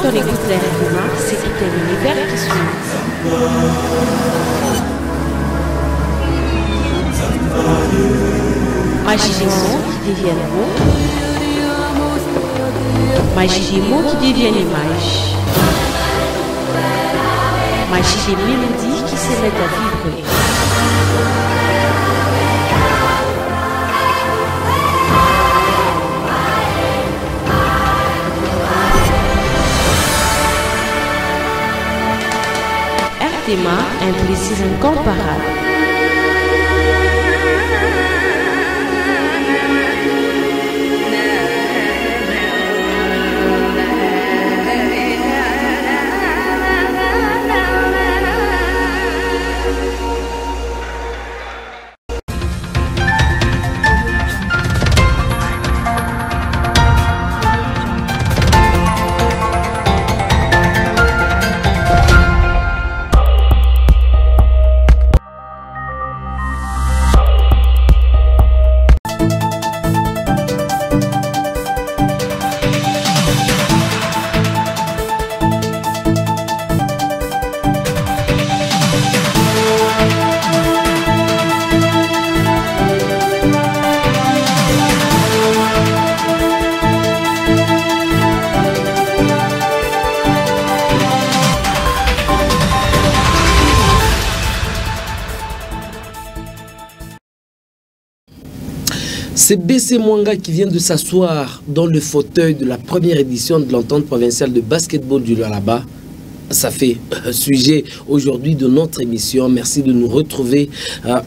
qu'on écoute les règlements, c'est tout un univers qui suit. Magie des mots qui deviennent mots. Magie des mots qui deviennent images. Magie des mélodies qui se mettent à vibrer. RTMA, un plaisir incomparable. C'est BC Mwanga qui vient de s'asseoir dans le fauteuil de la première édition de l'entente provinciale de basketball du Lualaba. Ça fait sujet aujourd'hui de notre émission. Merci de nous retrouver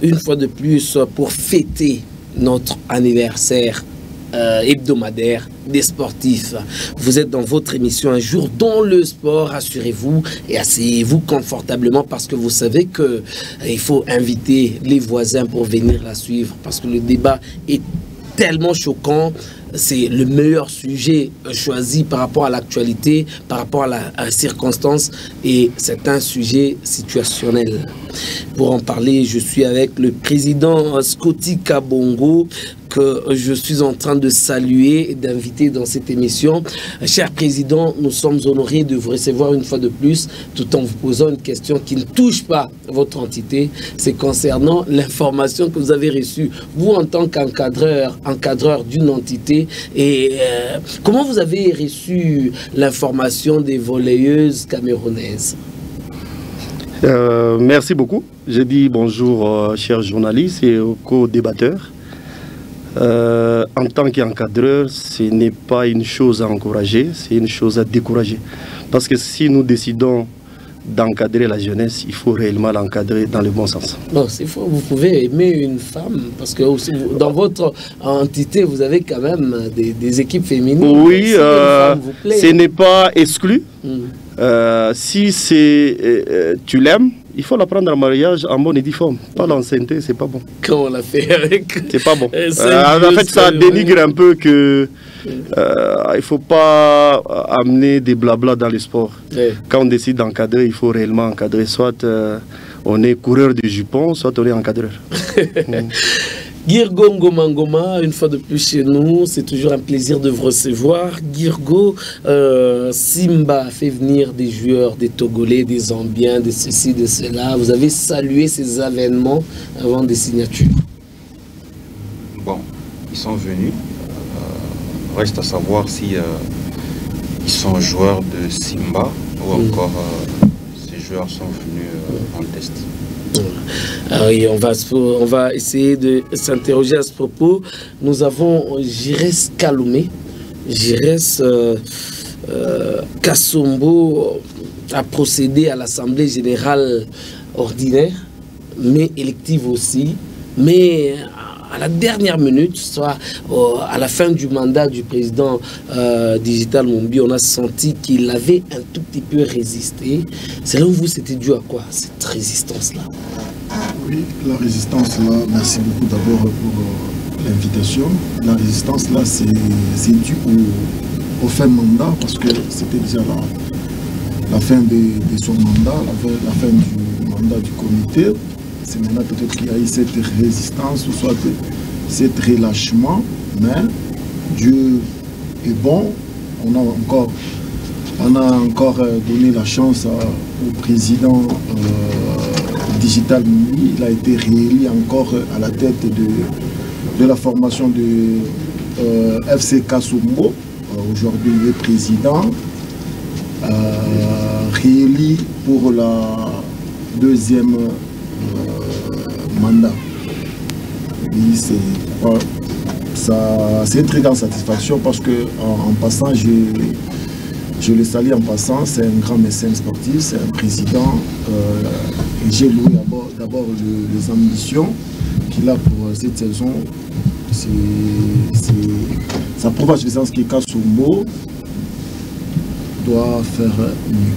une fois de plus pour fêter notre anniversaire hebdomadaire des sportifs. Vous êtes dans votre émission Un jour dans le sport. Rassurez-vous et asseyez-vous confortablement parce que vous savez que il faut inviter les voisins pour venir la suivre parce que le débat est tellement choquant. C'est le meilleur sujet choisi par rapport à l'actualité, par rapport à la circonstance, et c'est un sujet situationnel. Pour en parler, je suis avec le président Scotty Kabongo, que je suis en train de saluer et d'inviter dans cette émission. Cher président, nous sommes honorés de vous recevoir une fois de plus, tout en vous posant une question qui ne touche pas votre entité. C'est concernant l'information que vous avez reçue, vous en tant qu'encadreur d'une entité. Et comment vous avez reçu l'information des volleyeuses camerounaises? Merci beaucoup. Je dis bonjour, chers journalistes et aux co-débatteurs. En tant qu'encadreur, ce n'est pas une chose à encourager, c'est une chose à décourager. Parce que si nous décidons d'encadrer la jeunesse, il faut réellement l'encadrer dans le bon sens. Non, c'est faux. Vous pouvez aimer une femme, parce que aussi, dans votre entité, vous avez quand même des équipes féminines. Oui, ce n'est pas exclu. Si tu l'aimes, il faut la prendre en mariage en bonne et due forme. Pas l'enceinte, c'est pas bon. Quand on l'a fait avec... C'est pas bon. En fait, ça dénigre un peu que... il ne faut pas amener des blabla dans le sport. Quand on décide d'encadrer, il faut réellement encadrer. Soit on est coureur de jupons, soit on est encadreur. Girgo Ngoma, une fois de plus chez nous, c'est toujours un plaisir de vous recevoir. Girgo, Simba a fait venir des joueurs, des Togolais, des Zambiens, de ceci, de cela. Vous avez salué ces événements avant des signatures? Bon, ils sont venus. Reste à savoir si ils sont joueurs de Simba ou encore ces joueurs sont venus en test. Oui, on va essayer de s'interroger à ce propos. Nous avons Jires Kaloumé. Jires Kassombo a procédé à l'Assemblée générale ordinaire, mais élective aussi. Mais à la dernière minute, soit à la fin du mandat du président Digital Mumbi, on a senti qu'il avait un tout petit peu résisté. Selon vous, c'était dû à quoi, cette résistance-là? Oui, la résistance-là, merci beaucoup d'abord pour l'invitation. La résistance-là, c'est dû au fin mandat, parce que c'était déjà la fin de son mandat, la fin du mandat du comité. C'est maintenant peut-être qu'il y a eu cette résistance, ou soit cet relâchement, mais Dieu est bon. On a encore On a encore donné la chance au président Digital Mini. Il a été réélu encore à la tête de la formation de FC Kasumbo. Aujourd'hui, il est président. Réélu pour la deuxième mandat. C'est une très grande satisfaction parce que en passant, je le salue en passant, c'est un grand mécène sportif, c'est un président. Et j'ai loué d'abord les ambitions qu'il a pour cette saison. Ça prouve à suffisance que Kasumbo doit faire mieux.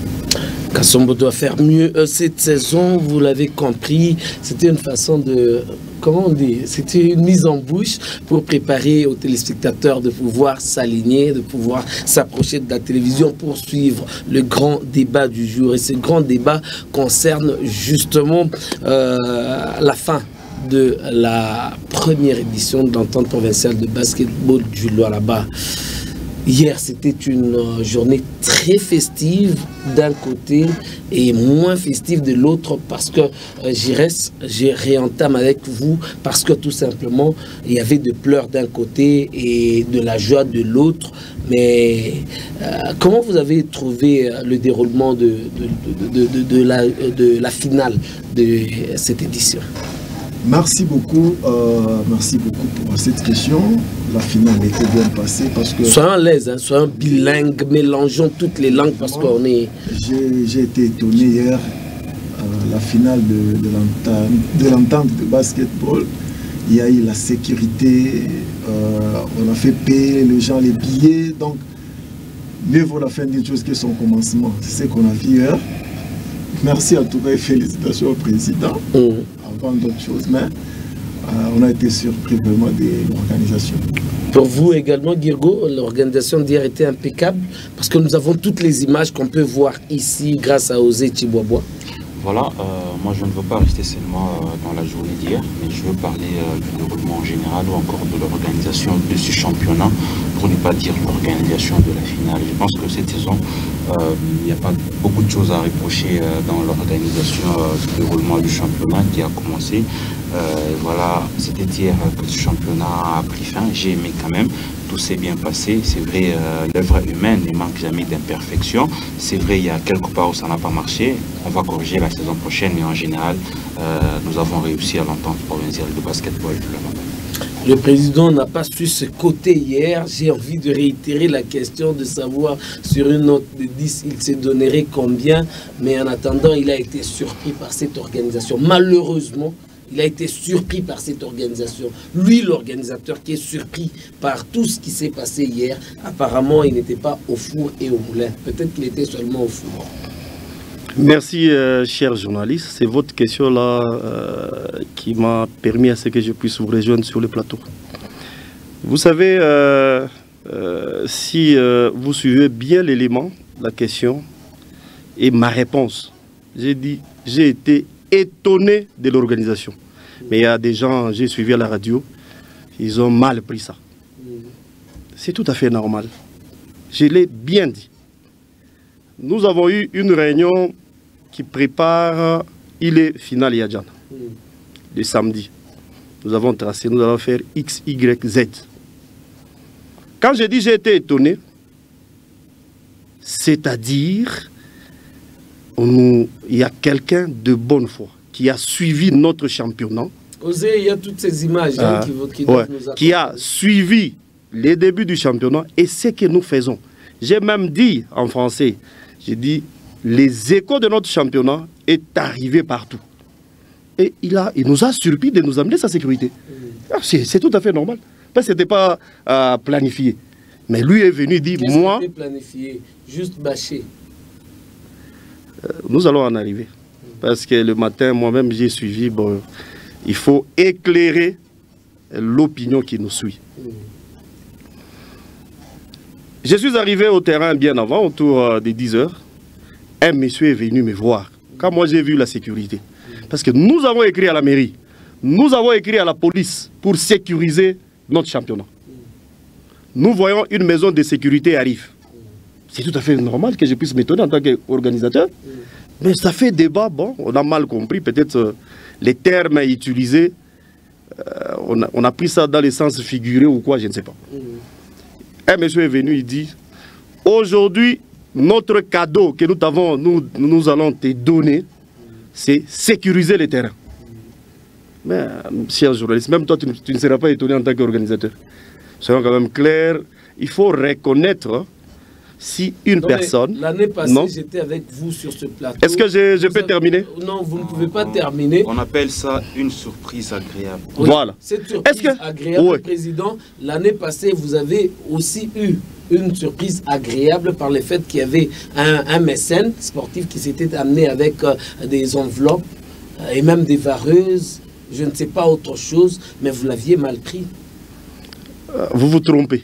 Kasumbo doit faire mieux cette saison, vous l'avez compris, c'était une façon de, comment on dit, c'était une mise en bouche pour préparer aux téléspectateurs de pouvoir s'aligner, de pouvoir s'approcher de la télévision pour suivre le grand débat du jour. Et ce grand débat concerne justement la fin de la première édition de l'entente provinciale de basketball du Lualaba. Hier, c'était une journée très festive d'un côté et moins festive de l'autre parce que j'ai réentame avec vous parce que tout simplement, il y avait des pleurs d'un côté et de la joie de l'autre. Mais comment vous avez trouvé le déroulement de la finale de cette édition? Merci beaucoup pour cette question. La finale était bien passée parce que... Soyons à l'aise, hein, soyons bilingues, mélangeons toutes les langues parce qu'on est... J'ai été étonné hier, la finale de l'entente de basketball. Il y a eu la sécurité, on a fait payer les gens les billets, donc mieux vaut la fin d'une chose que son commencement. C'est ce qu'on a vu hier. Merci à tout cas et félicitations au président. Avant d'autres choses, mais on a été surpris vraiment de l'organisation. Pour vous également, Girgo, l'organisation d'hier était impeccable parce que nous avons toutes les images qu'on peut voir ici grâce à Osé Chiboabois. Voilà, moi je ne veux pas rester seulement dans la journée d'hier, mais je veux parler du déroulement en général ou encore de l'organisation de ce championnat, pour ne pas dire l'organisation de la finale. Je pense que cette saison, il n'y a pas beaucoup de choses à reprocher dans l'organisation du déroulement du championnat qui a commencé. Voilà, c'était hier que ce championnat a pris fin. J'ai aimé quand même, tout s'est bien passé. C'est vrai, l'œuvre humaine ne manque jamais d'imperfection. C'est vrai, il y a quelque part où ça n'a pas marché. On va corriger la saison prochaine, mais en général, nous avons réussi à l'entente provinciale de basketball du Lualaba. Le président n'a pas su ce côté hier. J'ai envie de réitérer la question de savoir sur une note de 10, il se donnerait combien. Mais en attendant, il a été surpris par cette organisation. Malheureusement, il a été surpris par cette organisation. Lui, l'organisateur qui est surpris par tout ce qui s'est passé hier, apparemment, il n'était pas au four et au moulin. Peut-être qu'il était seulement au four. Merci, cher journaliste. C'est votre question-là qui m'a permis à ce que je puisse vous rejoindre sur le plateau. Vous savez, si vous suivez bien l'élément, la question et ma réponse, j'ai dit, j'ai été étonné de l'organisation. Mais il y a des gens, j'ai suivi à la radio, ils ont mal pris ça. C'est tout à fait normal. Je l'ai bien dit. Nous avons eu une réunion qui prépare il est final Yadjan, le samedi. Nous avons tracé, nous allons faire X, Y, Z. Quand je dis j'ai été étonné, c'est-à-dire il y a quelqu'un de bonne foi qui a suivi notre championnat. Osé, il y a toutes ces images qui a suivi les débuts du championnat et ce que nous faisons. J'ai même dit en français, j'ai dit, les échos de notre championnat est arrivé partout. Et il nous a surpris de nous amener sa sécurité. C'est tout à fait normal. Parce que ce n'était pas planifié. Mais lui est venu dire, moi... Qu'est-ce qui était planifié? Juste bâché. Nous allons en arriver. Parce que le matin, moi-même, j'ai suivi. Bon, il faut éclairer l'opinion qui nous suit. Je suis arrivé au terrain bien avant, autour de 10 h. Un monsieur est venu me voir. Quand moi j'ai vu la sécurité. Parce que nous avons écrit à la mairie, nous avons écrit à la police pour sécuriser notre championnat. Nous voyons une maison de sécurité arrive. C'est tout à fait normal que je puisse m'étonner en tant qu'organisateur. Mais ça fait débat, bon, on a mal compris, peut-être les termes utilisés, on a pris ça dans le sens figuré ou quoi, je ne sais pas. Un monsieur est venu, il dit, aujourd'hui, notre cadeau que nous allons te donner, c'est sécuriser les terrains. Mais, cher journaliste, même toi, tu ne seras pas étonné en tant qu'organisateur. Soyons quand même clairs, il faut reconnaître si une personne... L'année passée, j'étais avec vous sur ce plateau. Est-ce que je peux terminer? Non, vous ne pouvez pas terminer. On appelle ça une surprise agréable. Oui, voilà. Cette surprise agréable, oui. Président, l'année passée, vous avez aussi eu une surprise agréable par le fait qu'il y avait un mécène sportif qui s'était amené avec des enveloppes et même des vareuses, je ne sais pas autre chose, mais vous l'aviez mal pris. Vous vous trompez.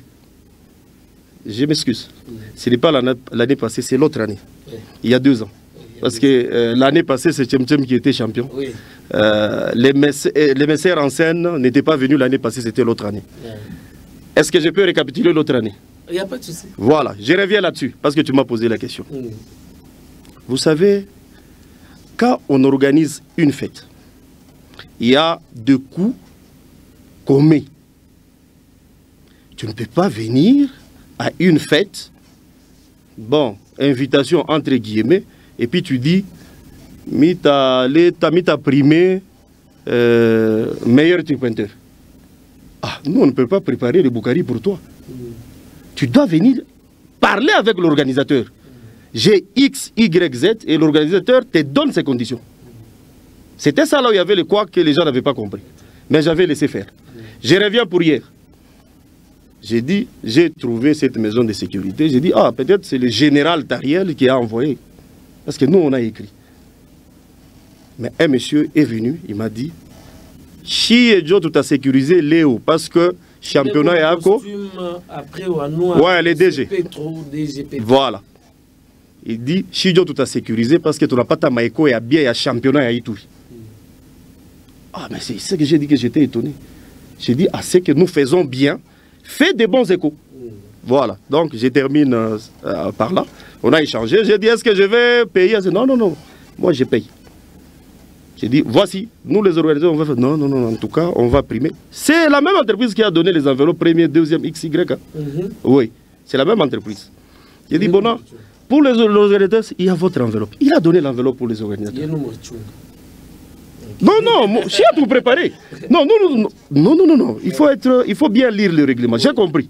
Je m'excuse. Ce n'est pas l'année passée, c'est l'autre année. Oui. Il y a 2 ans. Parce que l'année passée, c'est Tchem qui était champion. Oui. Les messères en scène n'étaient pas venus l'année passée, c'était l'autre année. Oui. Est-ce que je peux récapituler l'autre année? Il n'y a pas de souci. Voilà, je reviens là-dessus, parce que tu m'as posé la question. Vous savez, quand on organise une fête, il y a 2 coûts qu'on met. Tu ne peux pas venir à une fête, bon, invitation entre guillemets, et puis tu dis, t'as primé meilleur tripointeur. Ah, nous on ne peut pas préparer le Boukari pour toi. Tu dois venir parler avec l'organisateur. J'ai X, Y, Z, et l'organisateur te donne ses conditions. C'était ça là où il y avait le quoi que les gens n'avaient pas compris. Mais j'avais laissé faire. Je reviens pour hier. J'ai dit, j'ai trouvé cette maison de sécurité. J'ai dit, ah, peut-être c'est le général Tariel qui a envoyé. Parce que nous, on a écrit. Mais un monsieur est venu, il m'a dit, si et Joe tout a sécurisé Léo, parce que championnat est à quoi? Ouais, les DG. Voilà. Il dit, si Joe tout a sécurisé, parce que tu n'as pas ta maïko et à bien, il y a championnat et tout. Ah, mais c'est ce que j'ai dit que j'étais étonné. J'ai dit, ah, c'est que nous faisons bien. Fait des bons échos. Voilà. Donc, je termine par là. On a échangé. J'ai dit, est-ce que je vais payer? Non, non, non. Moi, je paye. J'ai dit, voici, nous les organisateurs, on va faire. Non, non, non, en tout cas, on va primer. C'est la même entreprise qui a donné les enveloppes premier, deuxième, XY. Oui, c'est la même entreprise. J'ai dit, bon, non, pour les organisateurs, il y a votre enveloppe. Il a donné l'enveloppe pour les organisateurs. Non, non, je suis à tout préparer. Non, non, non, non, non, non, non. Il faut bien lire le règlement. J'ai compris.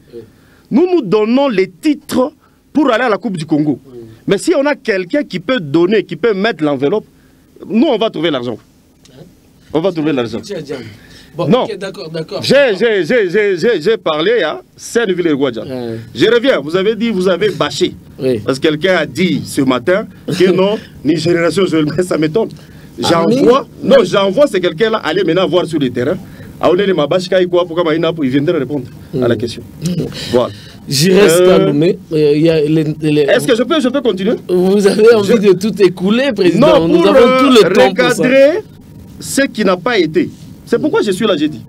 Nous nous donnons les titres pour aller à la Coupe du Congo. Mais si on a quelqu'un qui peut donner, qui peut mettre l'enveloppe, nous, on va trouver l'argent. On va trouver l'argent. Bon, non, okay, d'accord. J'ai parlé à Saint-Ville-et-Guadjan. Je reviens, vous avez dit, vous avez bâché. Oui. Parce que quelqu'un a dit ce matin que non, ni génération, ça m'étonne. J'envoie, non, j'envoie c'est quelqu'un là, aller maintenant voir sur le terrain. Il viendra répondre à la question. Voilà. J'irai Kaloumé. Est-ce que je peux continuer? Vous avez envie de tout écouler, Président? Non, nous avons tout le temps pour recadrer ce qui n'a pas été. C'est pourquoi je suis là, j'ai dit.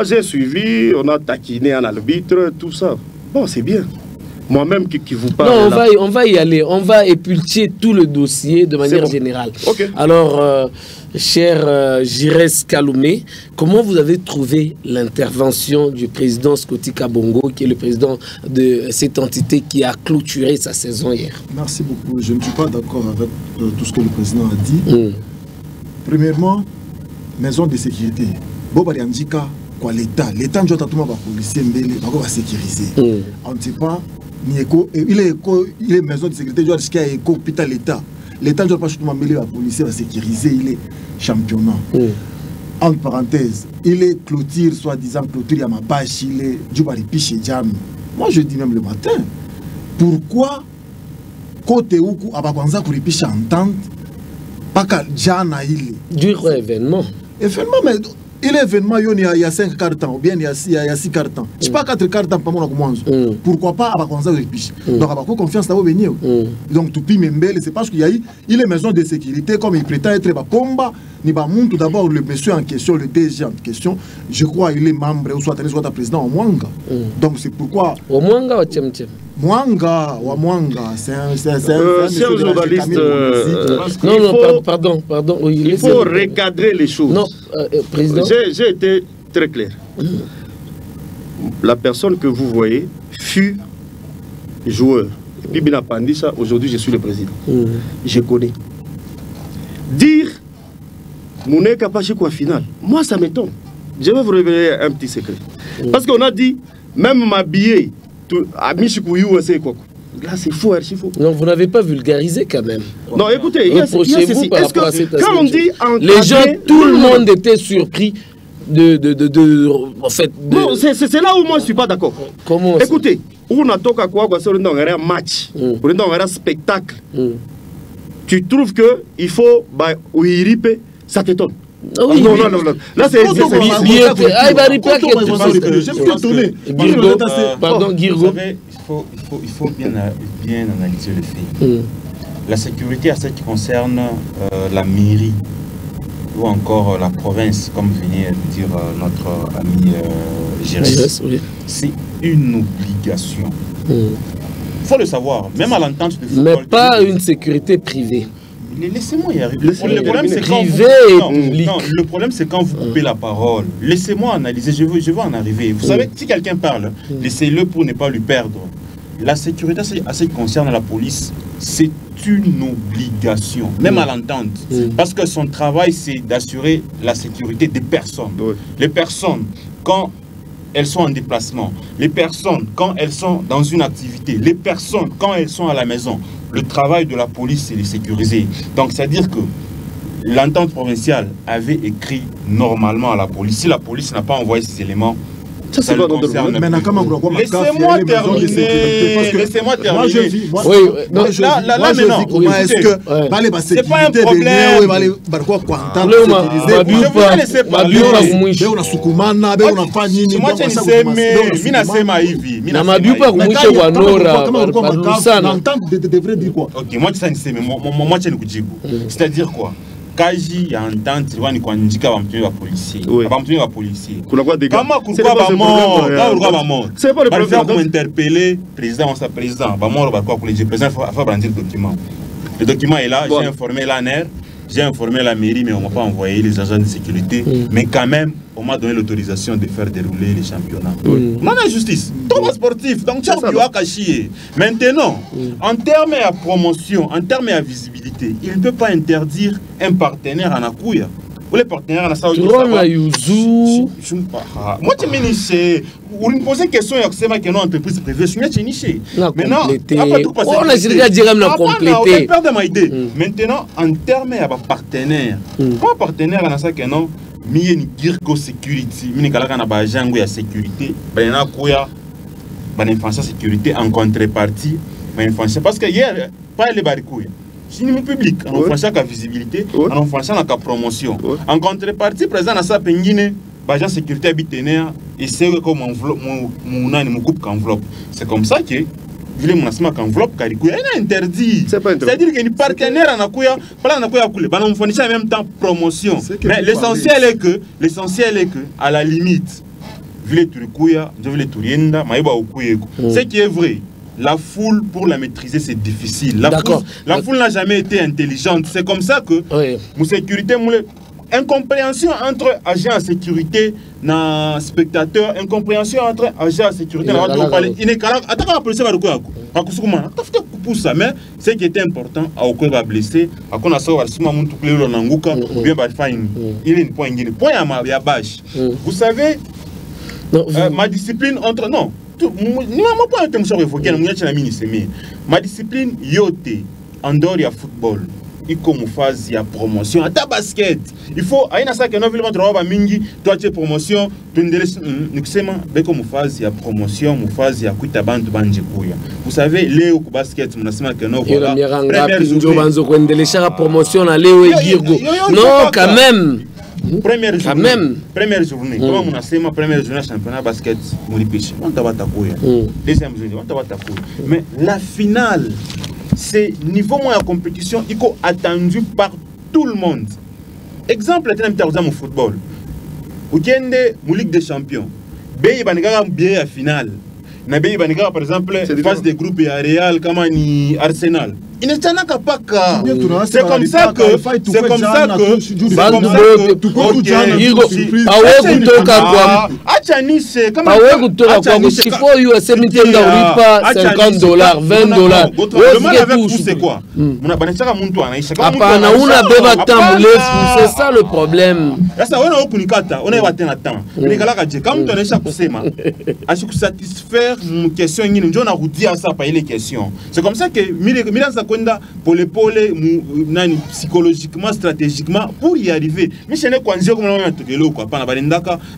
J'ai suivi, on a taquiné un arbitre, tout ça. Bon, c'est bien. Moi-même qui vous parle. Non, on va y aller. On va épulcher tout le dossier de manière générale. Okay. Alors, cher Jires Kaloumé, comment vous avez trouvé l'intervention du président Scotty Kabongo, qui est le président de cette entité qui a clôturé sa saison hier? Merci beaucoup. Je ne suis pas d'accord avec tout ce que le président a dit. Premièrement, maison de sécurité. Bobari Andjika, quoi l'État? L'État ne doit pas policier, mais il va sécuriser. On ne sait pas. Il est maison de sécurité, il y a éco hôpital l'État. L'État ne doit pas justement mêler la police à sécuriser, il est championnat. Entre parenthèses, il est clôture, soi-disant clôture, il y a ma bâche, il est Djoubari chez Jam. Moi je dis même le matin, pourquoi côté Oukou Ababanza pour picher entente, pas qu'à Djana il est. Du événement. Événement, mais il est événement, il y a 5 cartons, ou bien il y a 6 cartons. Je ne sais pas 4 cartons pour moi. Pourquoi pas Ababanza pour picher? Donc Abako confiance à venir. Donc tout le monde, c'est parce qu'il y a il est maison de sécurité, comme il prétend être combat. Tout d'abord, le monsieur en question, le DG en question, je crois qu'il est membre ou soit président au Mwanga. Donc c'est pourquoi. Au Mwanga ou Tchem Tchem? Mwanga, c'est un journaliste. Pardon. Oui, il faut recadrer les choses. Non, président. J'ai été très clair. La personne que vous voyez fut joueur. Et puis Bina Pandissa, aujourd'hui je suis le président. Je connais. Dire Mouné Kapachi quoi final, moi ça m'étonne. Je vais vous révéler un petit secret. Parce qu'on a dit, même m'habiller. Là, c'est faux, archi faux. Non, vous n'avez pas vulgarisé quand même. Non, écoutez, est-ce que quand on dit encadrer, les gens, tout le monde était surpris en fait. Non, c'est là où moi je suis pas d'accord. Comment? Écoutez, on a toqué quoi, c'est un match, un spectacle. Tu trouves que il faut, ça t'étonne. Oui, non. Là, c'est pardon, Guirgo. Il faut bien analyser le fait. La sécurité, à ce qui concerne la mairie ou encore la province, comme venait de dire notre ami Gérès, c'est une obligation. Il faut le savoir, même à l'entente de football. Mais pas une sécurité privée. Laissez-moi y arriver. Le problème, c'est quand le problème, c'est quand vous coupez la parole. Laissez-moi analyser. Je veux en arriver. Vous savez, si quelqu'un parle, laissez-le pour ne pas lui perdre. La sécurité, à ce qui concerne la police, c'est une obligation, même à l'entente. Parce que son travail, c'est d'assurer la sécurité des personnes. Les personnes, quand elles sont en déplacement, les personnes, quand elles sont dans une activité, les personnes, quand elles sont à la maison. Le travail de la police, c'est de sécuriser. Donc, c'est-à-dire que l'entente provinciale avait écrit normalement à la police. Si la police n'a pas envoyé ces éléments, ça le concerne. Laissez-moi terminer. Laissez-moi terminer. Là, maintenant, est-ce que c'est pas un problème? Je vous laisser parler. C'est-à-dire quoi? Kaji ya entente wani kwa njika wa mtumi wa policier. Wa mtumi wa policier. Kama kulikuwa ba mort, c'est pas le problème pour interpeller président ou sa président. Ba mort ba quoi pour le président faut brandir le document. Le document est là, j'ai informé l'ANER, j'ai informé la mairie mais on m'a pas envoyé les agents de sécurité, mais quand même on m'a donné l'autorisation de faire dérouler les championnats. Non, la justice, tout sportif, donc tu as caché. Maintenant, en termes de promotion, en termes de visibilité, il ne peut pas interdire un partenaire en Akouya. Ou les partenaires en Saoudi. Moi, tu me niches. Ou me poser une question, c'est ma question entreprise privée, je suis niché. Maintenant, on a déjà dit compléter. Maintenant, en termes de partenaire, un partenaire en Saoudi, Miyeni Girko Security, Miyeni Kalakana Bajango ya sécurité, Bena Kouya, Banenfansa sécurité en contrepartie, Banenfansa. Parce que hier, pas les baricouilles. C'est une public, on fait la visibilité, on fait la promotion. En contrepartie, président Nassa Pengine, Bajan sécurité habitaire, et c'est comme mon coupe enveloppe. C'est comme ça que. Vile munasema qu'enveloppe karikuya est interdit. C'est-à-dire qu'il y a un partenaire en Akouya, pas en Akouya Koulé, bah on fournit en même temps promotion. Mais l'essentiel est que, à la limite, vile turikuya, je vile turienda, maïba okuyeko. Ce qui est vrai, la foule pour la maîtriser c'est difficile. La foule n'a jamais été intelligente. C'est comme ça que, mon sécurité, incompréhension entre agents de sécurité et spectateurs, incompréhension entre agents de sécurité et mais ce qui était important, il va blesser, il y a bâche. Vous savez, ma discipline entre... Non, ma discipline, yote, en dehors du football. Il comme phase de promotion à ta basket. Il faut à une ça que nous voulons travailler mingi toi tu promotion tu nous sommes comme phase de promotion ou phase de kuita bantu banjikuya. Vous savez Léo basket nous sommes que nous voilà première journée promotion à Léo et Girgo. Non quand même. Première journée. Comment on a fait ma première journée championnat basket Monipiche. On tabata kuya. Deuxième journée on tabata kuya. Mais la finale c'est niveau moins de compétition, il est attendu par tout le monde. Exemple, au football. Vous avez une Ligue des Champions. Vous avez une finale. Nabi Banika, par exemple, face des groupes et à Real, comme Arsenal. Il n'est pas capable. C'est comme ça que. C'est comme ça que. C'est quoi? C'est ça le problème. Satisfaire une question, c'est comme ça que pour les psychologiquement, stratégiquement, pour y arriver. Mais ce n'est pas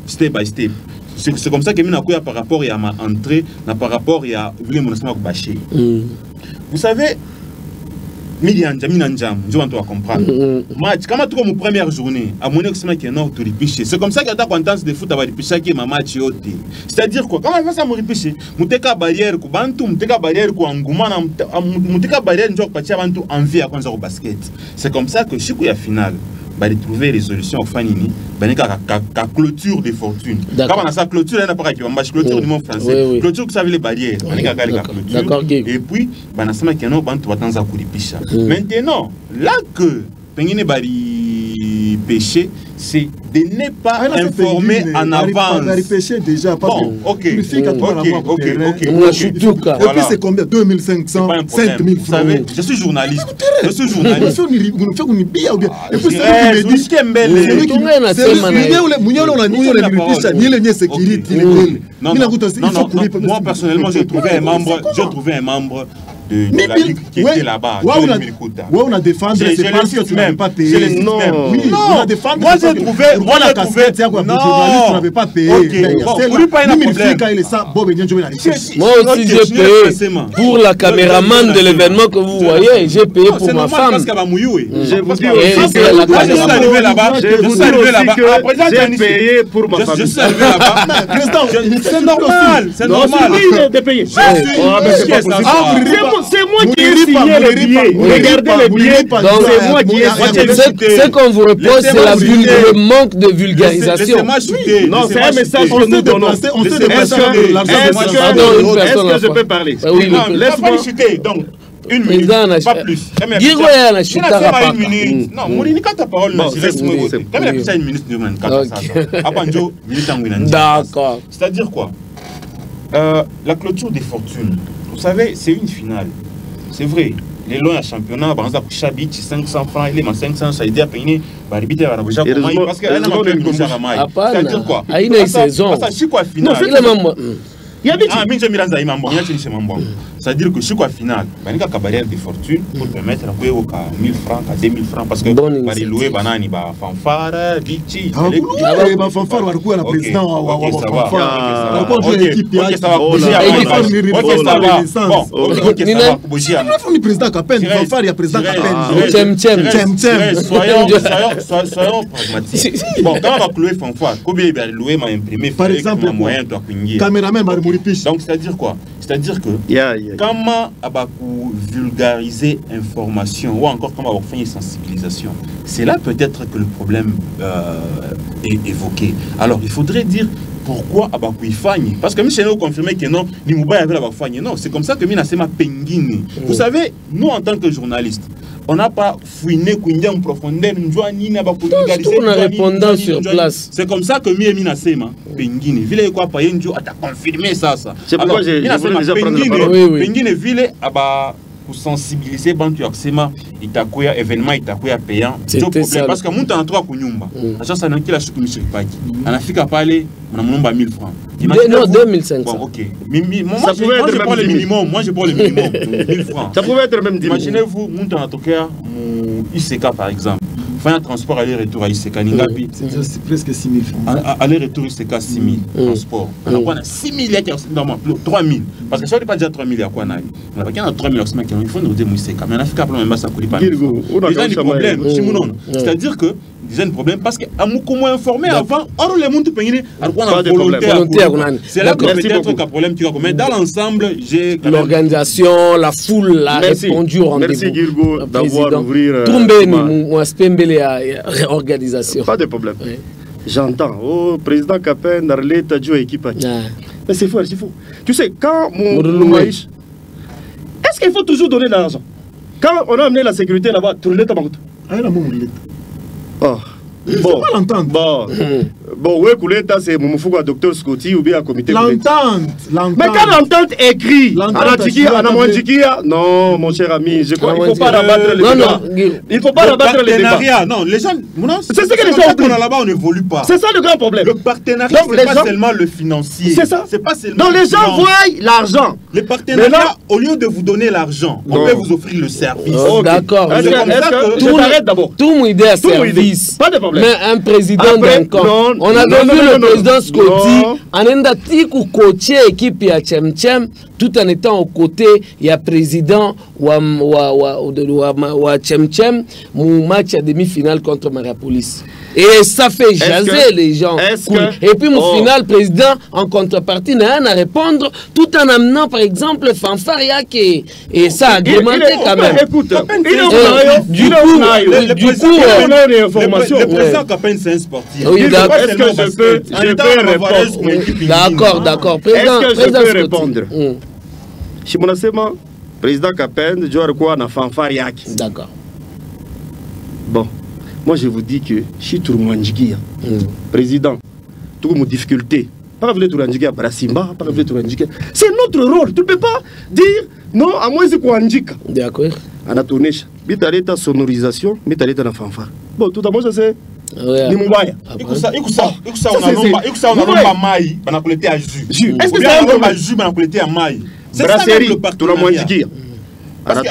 step by step. C'est comme ça que je par rapport à ma entrée, par rapport à vous savez, je vais comprendre. Match, comme tu as première journée, à mon c'est comme ça que tu as content de foot avec le ma match. C'est-à-dire quoi? Quand on va ça me repêcher, muteka barrière ku bantu, muteka barrière ku anguma, muteka barrière njok pati abantu envie à konza au basket. C'est comme ça que chiku ya finale va trouver résolution au fanini, ben ka clôture des fortunes. Quand on a sa clôture, elle n'a pas qui va clôture du monde français. Clôture que ça veut les barrières, on est ka clôture. Et puis ben sama keno bantu batanza kuripisha. Maintenant, là que pengine bari péché, c'est de ne pas informer en avance. Déjà, bon, ok. Et puis c'est combien? 2500, 5000 francs. Je suis journaliste. Je suis journaliste. Et puis moi personnellement, j'ai trouvé un membre de la Ligue qui était là-bas. On a défendu, c'est parce que tu n'avais pas payé. Non, on a défendu. Moi j'ai trouvé. Moi la casquette, non, tu n'avais pas payé. Moi aussi j'ai payé pour la caméraman de l'événement que vous voyez. J'ai payé pour ma femme. Je vous dis je suis arrivé là-bas. J'ai payé pour ma femme. Je suis arrivé là-bas. C'est normal. C'est normal. de payer. C'est moi qui ai signé le billet. Regardez le billet. C'est moi qui ai signé. Ce qu'on vous reproche, c'est le manque de vulgarisation. Non, c'est un message que nous donnons. Est-ce que je peux parler? Oui, laisse-moi chuter. Donc, une minute, pas plus. Une minute. Non, Mourini, quand ta parole, laisse-moi voter. Quand il a fait une minute, d'accord. C'est-à-dire quoi? La clôture des fortunes. Vous savez, c'est une finale. C'est vrai. Les lois à championnat, par exemple, Chabit, 500 francs, il est 500, ça a été à payer. Parce qu'elle n'a pas pu nous faire à c'est-à-dire quoi? Il y a une saison. C'est quoi finale? C'est-à-dire que chaque finale, il y a une barrière de fortune pour permettre à 1000 francs, à 2000 francs, parce que les louer banani, fanfare, bitchi. Fanfare, la président, soyons pragmatiques. Bon, quand on va clouer fanfare, combien il va louer m'a imprimé? Par exemple, caméraman, donc c'est-à-dire quoi? C'est-à-dire que comment vulgariser information ou encore comment faire une sensibilisation, c'est là peut-être que le problème est évoqué. Alors il faudrait dire pourquoi Abakou Ifani. Parce que Michel nous confirmait que non, Nimouba avait Abakou Ifani. Non, c'est comme ça que Mina Sema Penguini. Vous savez, nous en tant que journalistes, on n'a pas fouiné en profondeur, tout en répondant sur place. C'est comme ça que Mina Sema Penguini. Ville quoi Payenjo a confirmé ça. C'est pourquoi j'ai déjà pris la parole. Penguini Ville pour sensibiliser Bantu Aksema, Itakoya événement, Itakoya payant. Parce que mon temps en trois kunyumba. Agent ça n'a qu'il a choqué Michel Paki. On a fait qu'à parler, on a mon nombre à 1000 francs. Non, 2500. Bon, ok. Moi, je prends le minimum. Moi, je prends le minimum. 1000 francs. Ça pouvait être même 10 000. Imaginez-vous, mon temps en tout cas, ICK par exemple. Faire un transport aller-retour à ICK, Ningapi. C'est presque 6 000 francs. Aller-retour ICK, 6 000 transport. Alors, on a 6 000, il y a 3 000. Parce que si on n'est pas déjà 3 000, il y a quoi? On a pas qu'il y a 3 000, il faut nous dire ICK. Mais on a fait qu'après, on a ça coûte pas. Déjà, un problème. C'est-à-dire que, déjà, un problème parce que comment informer avant, or le monde peut y volontaire. C'est là que peut-être qu'un problème tu vas commettre. Dans l'ensemble, j'ai l'organisation, la foule a répondu au rendez-vous. Merci Girgo d'avoir ouvert. Organisation. Pas de problème. J'entends. Oh, président Capin, Narleta, Joe équipe. Mais c'est faux, c'est faux. Tu sais, quand mon maïs, est-ce qu'il faut toujours donner de l'argent? Quand on a amené la sécurité là-bas, tourner ta banque. Oh. Bon, bon, ouais, Kouleta, c'est mon fou à docteur Scotty ou bien à comité. L'entente. Mais quand l'entente écrit, non, mon cher ami, je crois qu'il ne faut pas rabattre les débats. Il ne faut pas rabattre les débats. Non, les gens, c'est ce que les gens oublient. Là-bas, on n'évolue pas. C'est ça le grand problème. Le partenariat, c'est pas seulement le financier. C'est ça. C'est pas seulement. Donc les gens voient l'argent. Les partenariats, au lieu de vous donner l'argent, on peut vous offrir le service. D'accord. Est-ce que tu t'arrêtes d'abord? Tout mon idée à service. Pas de problème. Mais un président d'un camp. On avait vu le président Scotty en Ndatiku coacher équipe à Tchem tout en étant aux côtés il y a président wa Tchem mon match à demi-finale contre Mariapolis. Et ça fait jaser les gens. Et puis mon final président en contrepartie n'a rien à répondre tout en amenant par exemple Fanfariak et ça a agrémenté quand même. Écoute, du coup le président Kapen c'est un sportif. Oui, est-ce que je peux répondre? D'accord. Est-ce que je peux répondre? Shimonasema, président Kapen, je quoi na Fanfariak. D'accord. Bon, moi je vous dis que si tout le monde président, tout le monde difficulté, pas vouloir tout le monde à Simba, pas vouloir tout le monde. C'est notre rôle. Tu ne peux pas dire non à moi c'est quoi indique. D'accord. On a tourné, mais tu as l'état sonorisation, mais tu as l'état de fanfare. Bon, tout d'abord, ça c'est. Ouais. Ni Moubaïa. Ikusa on a lomba mai, on a collecté à jus. Est-ce que c'est un lomba jus, on a collecté à mai? C'est ça le partenariat. Parce que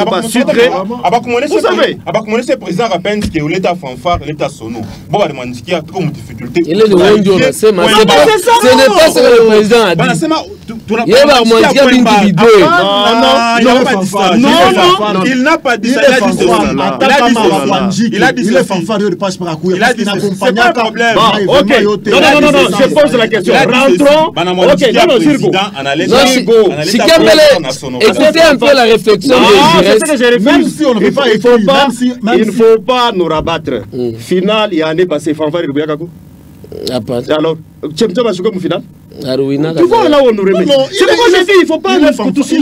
vous savez, le président rappelle que l'État fanfare, l'État sono. Bon, il y a trop de difficultés. Il est le Wondio, ce n'est pas ce que le président a dit. Il y a il n'a pas dit ça. Il a dit c'est pas un problème. Ok, non, je pose la question. Rentrons. Ok, écoutez un peu la réflexion. Même si on ne peut pas, il ne faut pas nous rabattre. Final, il y a année passée, fanfare et Bouyakako. Alors, tu aimes bien mon final? Tu vois là où on nous remet. C'est pourquoi je dis, il ne faut pas nous tout ça.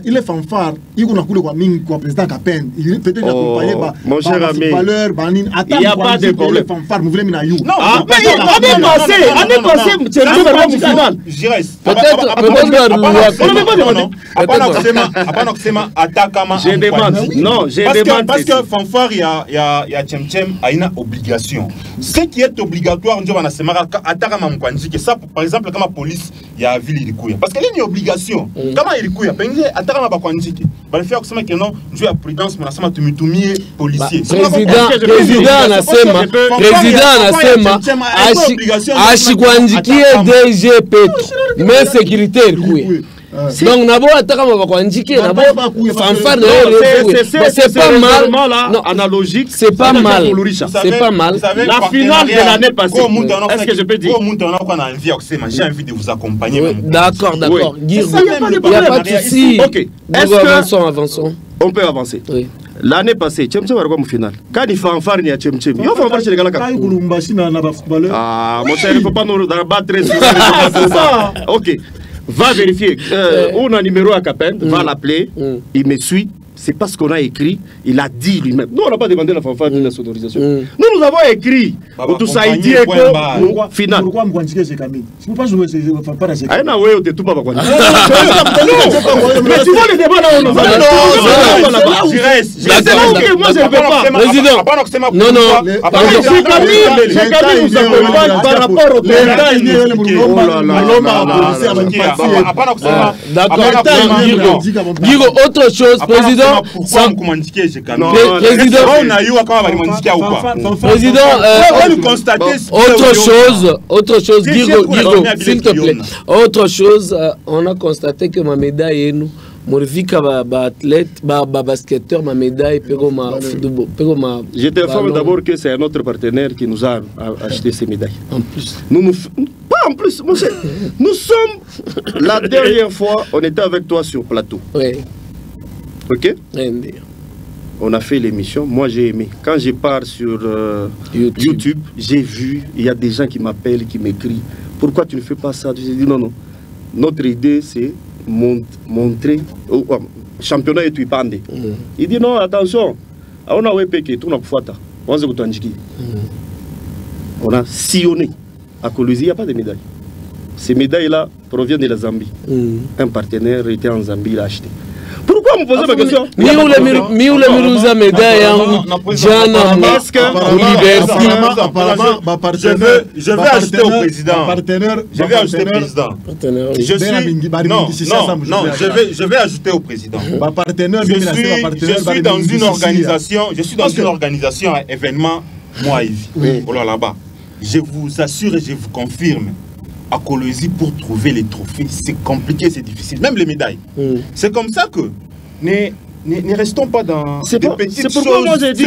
Il est fanfare. Il y a un président Kapen. Il peut être accompagné par mon cher ami. Il n'y a pas de problème. Non, année passée, tu aimes bien mon final. Je demande. Parce que fanfare, il y a Tchem, il y a une obligation. Ce qui est obligatoire, ça, par exemple, comme la police, il y a la ville Irikouya. Parce qu'il y a une obligation. Comment Irikouya? Il y a un faire que non, je à prudence, mais ça m'a policier. Président Nasema, Ashikwanjiki est DG Petro, mais sécurité Irikouya. Donc nabo ataka mabakwanjike nabo fanfare c'est pas mal analogique, c'est pas mal, c'est pas mal. La finale de l'année passée, est-ce que je peux dire? J'ai envie de vous accompagner. D'accord. Il n'y a pas de souci. Ok, avançons. On peut avancer. Oui. L'année passée, Tchem va au final. Quand il fanfare, il y a Tchem. Il y a fanfare chez les gars. Ah, mon cher, il ne faut pas nous rabattre sur ça. Ok. Va vérifier. On a un numéro à Kapen, va l'appeler, il me suit. C'est parce qu'on a écrit, il a dit lui-même. Nous, on n'a pas demandé la fanfare de la sonorisation. Nous avons écrit. Tout ça, il dit final. Pourquoi Mouandjike c'est Camille? Si vous ne jouer ces fanfares, c'est Camille. Mais tu vois le débat là, on va. Moi, je ne peux pas. Président. Non. C'est Camille nous accompagne par rapport au terrain. D'accord. Guigo, autre chose, président. Autre chose, Guigo, s'il te plaît. Autre chose, on a constaté que ma médaille est nous. Morvika athlète, basketteur, ma médaille, je t'informe d'abord que c'est un autre partenaire qui nous a acheté ces médailles. En plus. Pas en plus, mon cher. Nous sommes, la dernière fois, on était avec toi sur plateau. Oui. Ok? On a fait l'émission, moi j'ai aimé. Quand je pars sur YouTube, j'ai vu, il y a des gens qui m'appellent, qui m'écrivent. Pourquoi tu ne fais pas ça? Je dis non. notre idée c'est montrer championnat et tu pande. Il dit non, attention, on a wepeke tout on a sillonné à Colosie, il n'y a pas de médailles. Ces médailles-là proviennent de la Zambie. Un partenaire était en Zambie, il a acheté. Pourquoi vous posez ma question? Miouza médaille Jana Masque je vais ajouter au président. Je vais ajouter au président. Je vais ajouter au président. Je suis dans une organisation à événement Moaïvi. Là-bas. Je vous assure et je vous confirme. À Colosie, pour trouver les trophées, c'est compliqué, c'est difficile. Même les médailles. C'est comme ça que ne restons pas dans des petites choses. Moi j'ai dit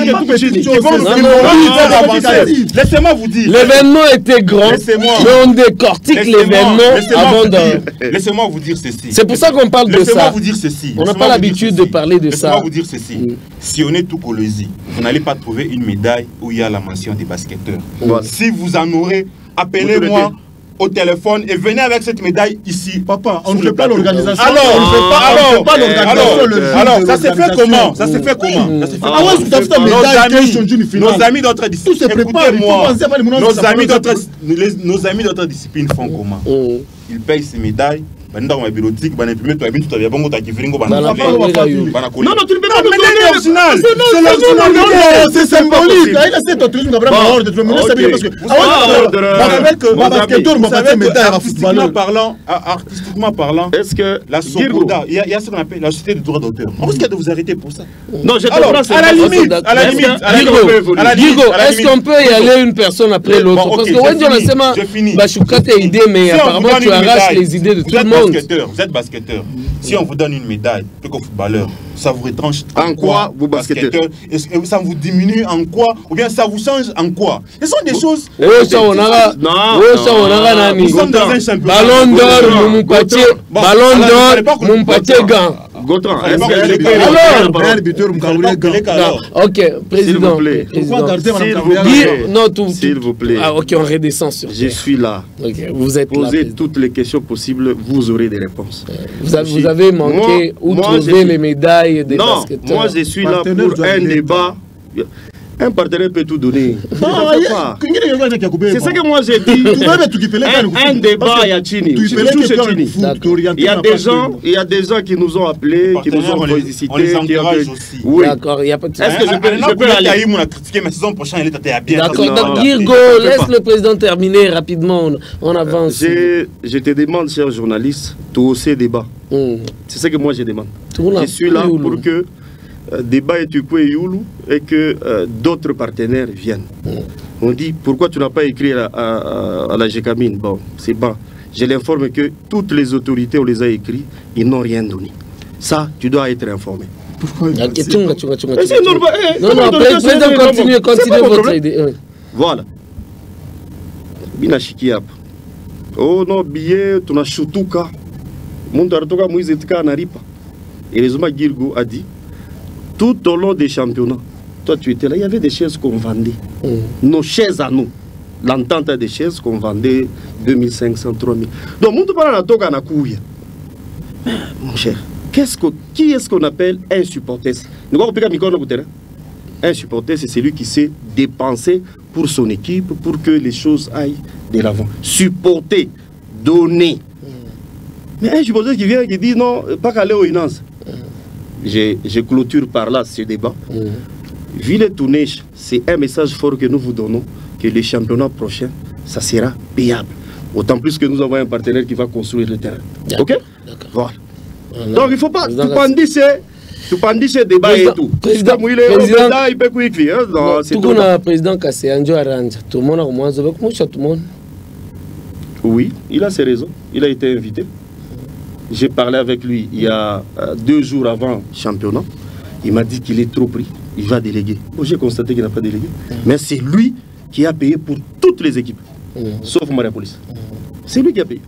laissez-moi vous dire. L'événement était grand, mais on décortique l'événement avant de... Laissez-moi vous dire ceci. C'est pour ça qu'on parle de ça. Laissez-moi vous dire ceci. On n'a pas l'habitude de parler de ça. Laissez-moi vous dire ceci. Si on est tout Colosie, vous n'allez pas trouver une médaille où il y a la mention des basketteurs. Si vous en aurez, appelez-moi au téléphone et venez avec cette médaille ici. Papa, on ne fait pas l'organisation. Alors, ça s'est fait comment? Ça s'est fait comment? Nos amis d'autres disciplines. Nos amis d'autres disciplines font comment? Ils payent ces médailles. Non, non, tu ne peux pas donner. C'est symbolique. Artistiquement parlant, est-ce que la Sokoda, il y a ce qu'on appelle la société de droit d'auteur. On risque de vous arrêter pour ça. Non, je alors, à la limite, est-ce qu'on peut y aller une personne après l'autre? Parce que je finis. Mais apparemment tu arraches les idées de tout le monde. Vous êtes basketteur. Si on vous donne une médaille, plus qu'au footballeur, ça vous retranche en quoi vous basketteur? Ça vous diminue en quoi? Ou bien ça vous change en quoi? Ce sont des choses. Nous sommes dans un championnat. Ballon d'or, mon pâté gant. Gautran, ok, président. S'il vous plaît. Ah, ok, on redescend sur. Je suis là. Ok, vous êtes posez là. Toutes les questions possibles, vous aurez des réponses. Vous avez manqué où trouver les médailles des basketteurs. Moi, je suis là pour un débat. Un partenaire peut tout donner. C'est ce que moi j'ai dit. Un débat à Yachini. Il y a des gens qui nous ont appelés, qui nous ont sollicité. On les encourage aussi. D'accord, il n'y a pas de souci. Est-ce que je peux aller? Mais saison prochaine, elle est bien. D'accord, Girgo, laisse le président terminer rapidement. On avance. Je te demande, cher journaliste, tout aussi débat. C'est ce que moi je demande. Je suis là pour que débat et Youlou et que d'autres partenaires viennent. On dit pourquoi tu n'as pas écrit à la GECAMIN? Bon, c'est bon. Je l'informe que toutes les autorités, on les a écrits, ils n'ont rien donné. Ça, tu dois être informé. Pourquoi non, président, continuez votre idée. Voilà. Binashikiap. Oh non, billet, tu n'as chutuka. Montartoka Mouizetka n'aripa. Et les hommes Girgo a dit tout au long des championnats, toi tu étais là, il y avait des chaises qu'on vendait. Nos chaises à nous. L'entente des chaises qu'on vendait 2500, 3000. Donc, mon cher, qui est-ce qu'on appelle un supporter? Un supporter, c'est celui qui sait dépenser pour son équipe, pour que les choses aillent de l'avant. Supporter, donner. Mais un supporter qui vient et qui dit non, pas qu'aller aux finances. Je clôture par là ce débat. Ville Tournèche, c'est un message fort que nous vous donnons, que le championnat prochain, ça sera payable. Autant plus que nous avons un partenaire qui va construire le terrain. Ok? Voilà. Donc il ne faut pas, tu pendis ce débat et tout. Président, président Kasséanjo Aranja, tout le monde a commencé avec moi, tout le monde. Oui, il a ses raisons. Il a été invité. J'ai parlé avec lui il y a 2 jours avant le championnat. Il m'a dit qu'il est trop pris. Il va déléguer. Bon, j'ai constaté qu'il n'a pas délégué. Mais c'est lui qui a payé pour toutes les équipes. Sauf Mariapolis. C'est lui qui a payé.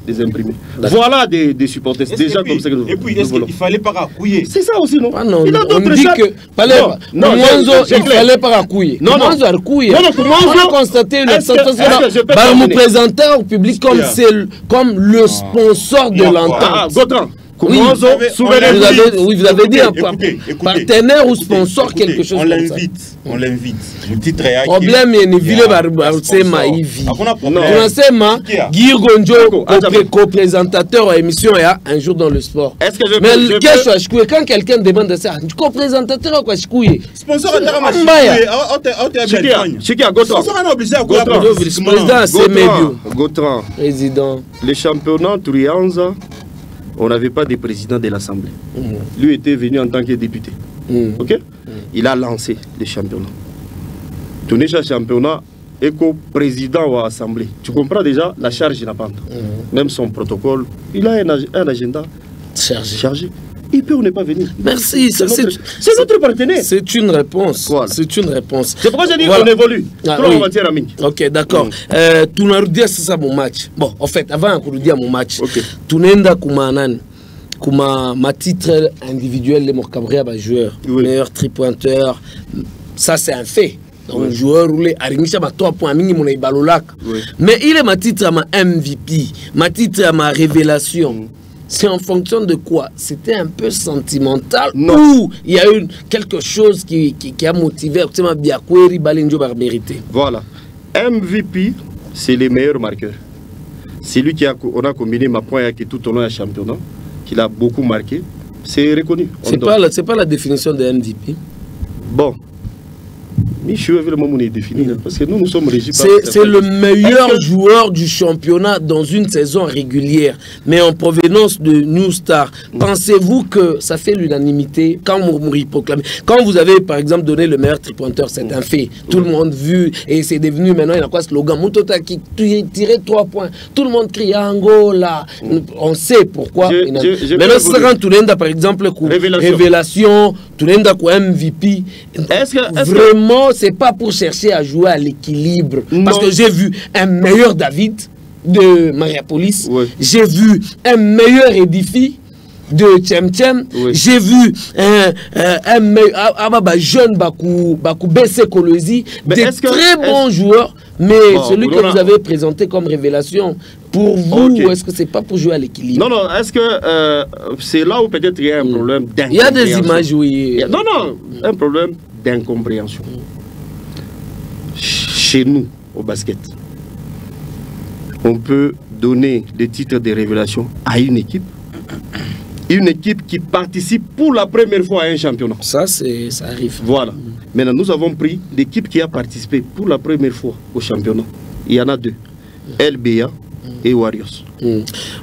des imprimés. Voilà des supporters. C'est déjà comme ça que nous. Et puis, est-ce qu'il fallait pas racouiller? C'est ça aussi, non? Ah non, il a on dit que il fallait pas racouiller. Non, non, on a constaté une absence. Nous présenter au public comme le sponsor de l'entente. Gautran. Oui, vous avez dit un partenaire ou sponsor, quelque chose comme ça. On l'invite. Problème est Nivile Barsema Ivi. Tunasema Guy Gonjo, co-présentateur à l'émission, un jour dans le sport. Est-ce que mais quand quelqu'un demande ça, co-présentateur à quoi Chikouye? Sponsor à Président, c'est Médio. Gautran. Président. Les championnats Trianza. On n'avait pas de président de l'Assemblée. Lui était venu en tant que député. Ok? Il a lancé les championnats. Tenez chaque championnat et président ou Assemblée. Tu comprends déjà la charge il n'a pas. Même son protocole, il a un agenda chargé. Il peut ou ne pas venir. Merci. C'est notre partenaire. C'est une réponse. Voilà. C'est une réponse. C'est pourquoi j'ai dit qu'on évolue. Ok, d'accord. Tu n'as dit ça mon match. Bon, en fait, avant de dire mon match, tu n'as pas ma titre individuel de mon Cabria joueur, meilleur tripointeur. Ça, c'est un fait. Donc, joueur roulé, Arimisha ma 3 points minimum mon Ibalolak. Mais il est ma titre à ma MVP, ma titre à ma révélation. C'est en fonction de quoi? C'était un peu sentimental ou il y a eu quelque chose qui a motivé mérité? Voilà. MVP, c'est les meilleurs marqueurs. C'est lui on a combiné ma pointe avec tout au long du championnat, qu'il a beaucoup marqué. C'est reconnu. C'est pas la définition de MVP. Bon. Je vais vraiment définir parce que nous sommes régis par... C'est le meilleur joueur du championnat dans une saison régulière, mais en provenance de New Star. Pensez-vous que ça fait l'unanimité quand Mourmouri proclame? Quand vous avez par exemple donné le meilleur tripointeur, c'est un fait. Tout le monde vu et c'est devenu maintenant, il y a quoi slogan? Moutota qui tirait 3 points. Tout le monde crie Angola. On sait pourquoi. Maintenant, c'est quand Toulenda par exemple, révélation, Toulenda MVP. Vraiment, c'est pas pour chercher à jouer à l'équilibre. Parce que j'ai vu un meilleur David de Mariapolis. J'ai vu un meilleur Edifi de Tchem. J'ai vu un jeune Bakou Bessé Kolosi. Des très bons joueurs. Mais celui que vous avez présenté comme révélation, pour vous, est-ce que c'est pas pour jouer à l'équilibre? Non, est-ce que c'est là où peut-être il y a un problème d'incompréhension? Il y a des images, oui. Non, un problème d'incompréhension. Chez nous, au basket, on peut donner des titres de révélation à une équipe qui participe pour la première fois à un championnat. Ça arrive. Voilà. Maintenant, nous avons pris l'équipe qui a participé pour la première fois au championnat. Il y en a 2. LBA et Warriors.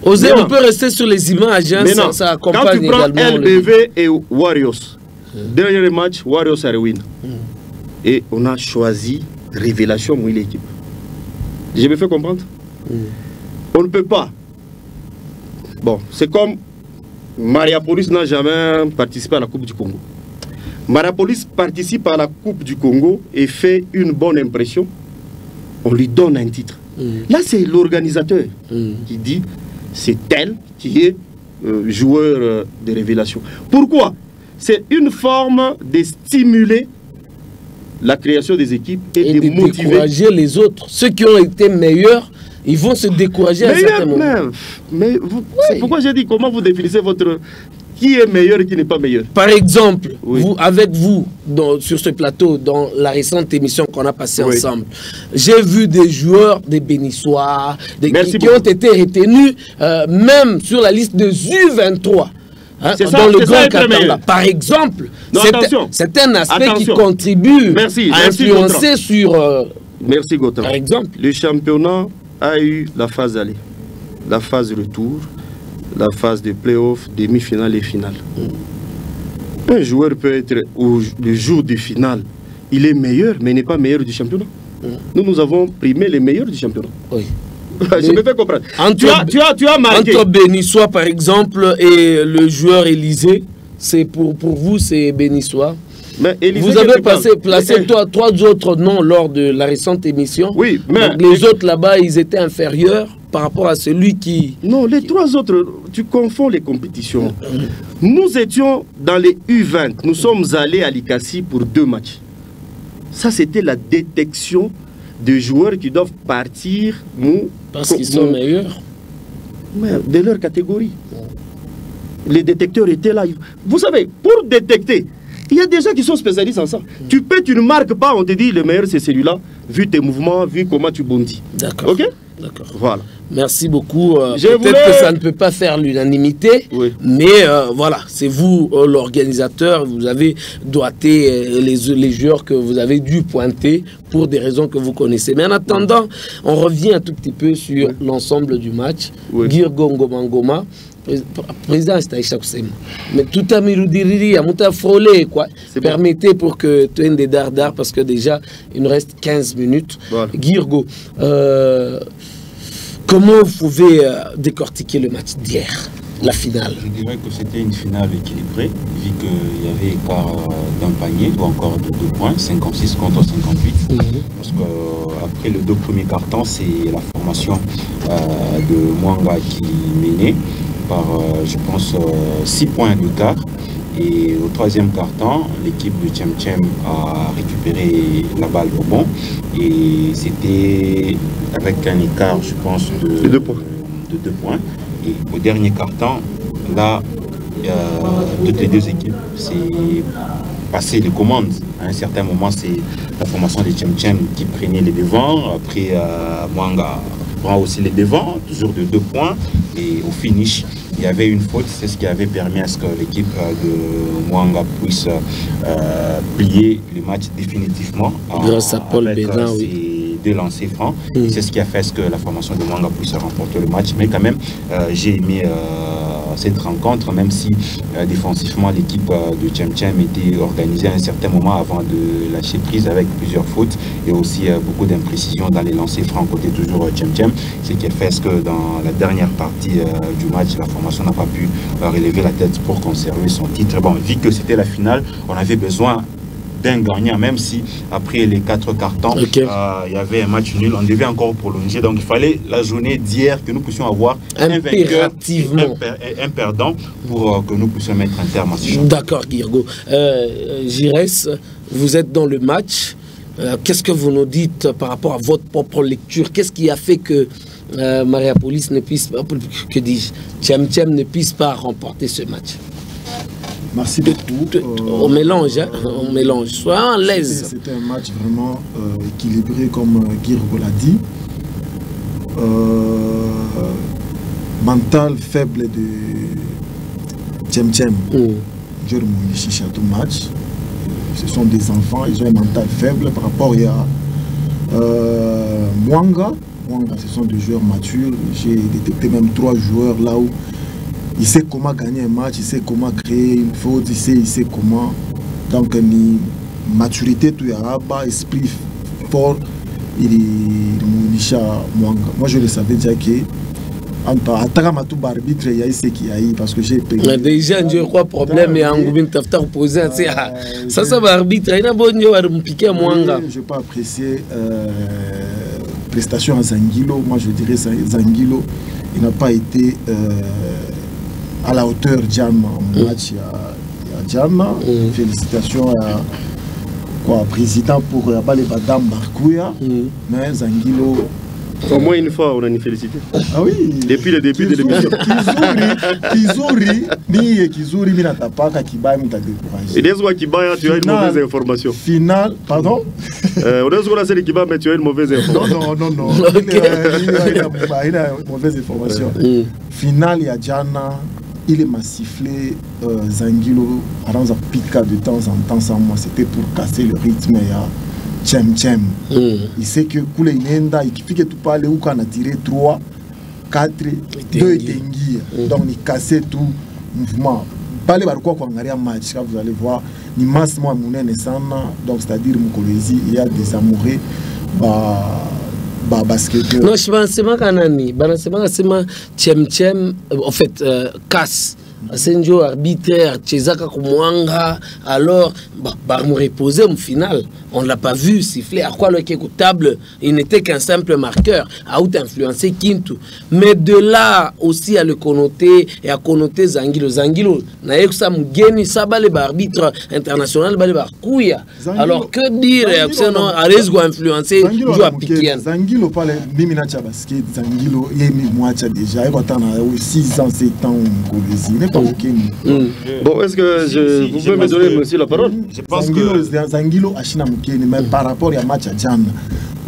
Osez, on peut rester sur les images. Maintenant, ça quand tu prends LBV et Warriors, dernier match, Warriors a ruiné. Et on a choisi révélation, moi, l'équipe. Je me fais comprendre? On ne peut pas. Bon, c'est comme Mariapolis n'a jamais participé à la Coupe du Congo. Mariapolis participe à la Coupe du Congo et fait une bonne impression. On lui donne un titre. Là, c'est l'organisateur qui dit c'est tel qui est joueur de révélation. Pourquoi? C'est une forme de stimuler la création des équipes et de motiver. Décourager les autres. Ceux qui ont été meilleurs, ils vont se décourager à certains moments. Mais c'est pourquoi j'ai dit comment vous définissez votre... Qui est meilleur et qui n'est pas meilleur? Par exemple, avec vous, sur ce plateau, dans la récente émission qu'on a passée ensemble, j'ai vu des joueurs, des Bénissois, qui ont été retenus, même sur la liste de ZU23. Dans le Grand Katanga. Par exemple, c'est un aspect qui contribue à influencer sur... Merci Gautran. Par exemple. Le championnat a eu la phase aller, la phase retour, la phase de play-off, demi-finale et finale. Un joueur peut être le jour de finale, il est meilleur, mais n'est pas meilleur du championnat. Nous avons primé les meilleurs du championnat. Oui. Je me fais comprendre. Tu as marqué. Entre Bénissois, par exemple, et le joueur Élysée, pour vous, c'est Bénissois. Mais vous avez placé trois autres noms lors de la récente émission. Oui, mais donc, les autres là-bas, ils étaient inférieurs par rapport à celui qui... Non, les trois autres, tu confonds les compétitions. Nous étions dans les U20. Nous sommes allés à l'Ikassi pour 2 matchs. Ça, c'était la détection de joueurs qui doivent partir. Parce qu'ils sont meilleurs. Mais de leur catégorie. Les détecteurs étaient là. Vous savez, pour détecter, il y a des gens qui sont spécialistes en ça. Tu ne marques pas, on te dit le meilleur c'est celui-là, vu tes mouvements, vu comment tu bondis. D'accord. Ok? D'accord. Voilà. Merci beaucoup. Peut-être que ça ne peut pas faire l'unanimité, oui. Mais voilà, c'est vous l'organisateur, vous avez doigté les joueurs que vous avez dû pointer pour des raisons que vous connaissez. Mais en attendant, on revient un tout petit peu sur l'ensemble du match. Oui. Girgo Ngoma, président Staïcha Kusema. Mais tout à Miroudiriri, à Mouta Frolé, quoi. Permettez pour que tu aies des dards parce que déjà, il nous reste 15 minutes. Voilà. Girgo, comment vous pouvez décortiquer le match d'hier, la finale? Je dirais que c'était une finale équilibrée, vu qu'il y avait écart d'un panier ou encore de 2 points, 56 contre 58. Parce qu'après le 2 premiers cartons, c'est la formation de Mwanga qui menait par, je pense, 6 points d'écart. Et au 3e carton, l'équipe de Tchem a récupéré la balle au bon. Et c'était avec un écart, je pense, de 2 points. Et au dernier carton, là, toutes les 2 équipes, c'est passé les commandes. À un certain moment, c'est la formation de Tchem qui prenait les devants. Après, Mwanga prend aussi les devants, toujours de 2 points. Et au finish, il y avait une faute, c'est ce qui avait permis à ce que l'équipe de Mwanga puisse plier le match définitivement. Grâce à Paul Bénin, oui. 2 lancers francs. C'est ce qui a fait ce que la formation de Mwanga puisse remporter le match. Mais quand même, j'ai aimé cette rencontre, même si défensivement l'équipe de Tchem était organisée à un certain moment avant de lâcher prise avec plusieurs fautes et aussi beaucoup d'imprécisions dans les lancers francs côté toujours Tchem. Ce qui a fait ce que dans la dernière partie du match, la formation n'a pas pu relever la tête pour conserver son titre. Bon, vu que c'était la finale, on avait besoin d'un gagnant, même si après les 4 cartons, il y avait un match nul, on devait encore prolonger. Donc il fallait la journée d'hier que nous puissions avoir un vainqueur, un perdant pour que nous puissions mettre un terme à ce champ. D'accord, Girgo. Girès, vous êtes dans le match. Qu'est-ce que vous nous dites par rapport à votre propre lecture? Qu'est-ce qui a fait que Mariapolis ne puisse pas, que dis-je, Tchem ne puisse pas remporter ce match? Merci beaucoup. On mélange, hein? On mélange. Sois à l'aise. C'était un match vraiment équilibré, comme Girgo l'a dit. Mental faible de Tchem. Je remonte tout match. Ce sont des enfants, ils ont un mental faible par rapport à Mwanga. Mwanga, ce sont des joueurs matures. J'ai détecté même 3 joueurs là où il sait comment gagner un match, il sait comment créer une faute, il sait comment. Donc, ni maturité, tout y a bas, esprit fort, il est Mounisha Mwanga. Moi, je le savais déjà que arbitre, il y a ce qu'il y a eu parce que j'ai payé. Déjà, je crois problème et Angoubin Tafta opposé à ça. Ça va arbitre, il y a bon piquer Mwanga. Je n'ai pas apprécié prestation à Zangilo. Moi, je dirais Zangilo, il n'a pas été à la hauteur Djam en match. Il y a Djam. Félicitations à président pour les Badam Barkouya. Mais Zangilo. Au moins une fois, on a une félicité. Ah oui. Depuis le début de l'émission. Kizuri, mi natapaka Kibaya, mi t'a découragé. Et des fois Kibaya, tu as une mauvaise information. Finale, pardon. On a souvent la Kibaya, mais tu as une mauvaise information. Non. Il a une mauvaise information. Finale, il y a Djana. Il m'a sifflé Zangilo, Aranza Pika de temps en temps sans moi. C'était pour casser le rythme. Tchem. Il sait que Koule Yenda, il suffit que tu parles où qu'on a tiré 3, 4, 2 et Tengi. Donc il cassait tout mouvement. Parlez de quoi qu'on a un match, vous allez voir. Ni masse moi mon sana, donc c'est-à-dire Moukolezi, il y a des amoureux basketteur. Non, je pense que Kanani, Tchem, en fait, casse. c'est un joueur arbitraire, Tchezaka Kumwanga, alors, me reposer au final. On ne l'a pas vu siffler. À quoi le table, il n'était qu'un simple marqueur, à out influencer Kintu. Mais de là aussi à le connoter et à connoter Zangilo. Zangilo, ça mugeni saba le arbitre international, Kouya. Alors que dire, à risque influencer, jouer à piquer. Zangilo parle Mimina Tchabasket, Zangilo, il est moi déjà, il a 6 ans, 7 ans, Bon, est-ce que vous pouvez me donner aussi la parole? Je pense que Zangilo a China Mukeni, mais par rapport à match à Djan.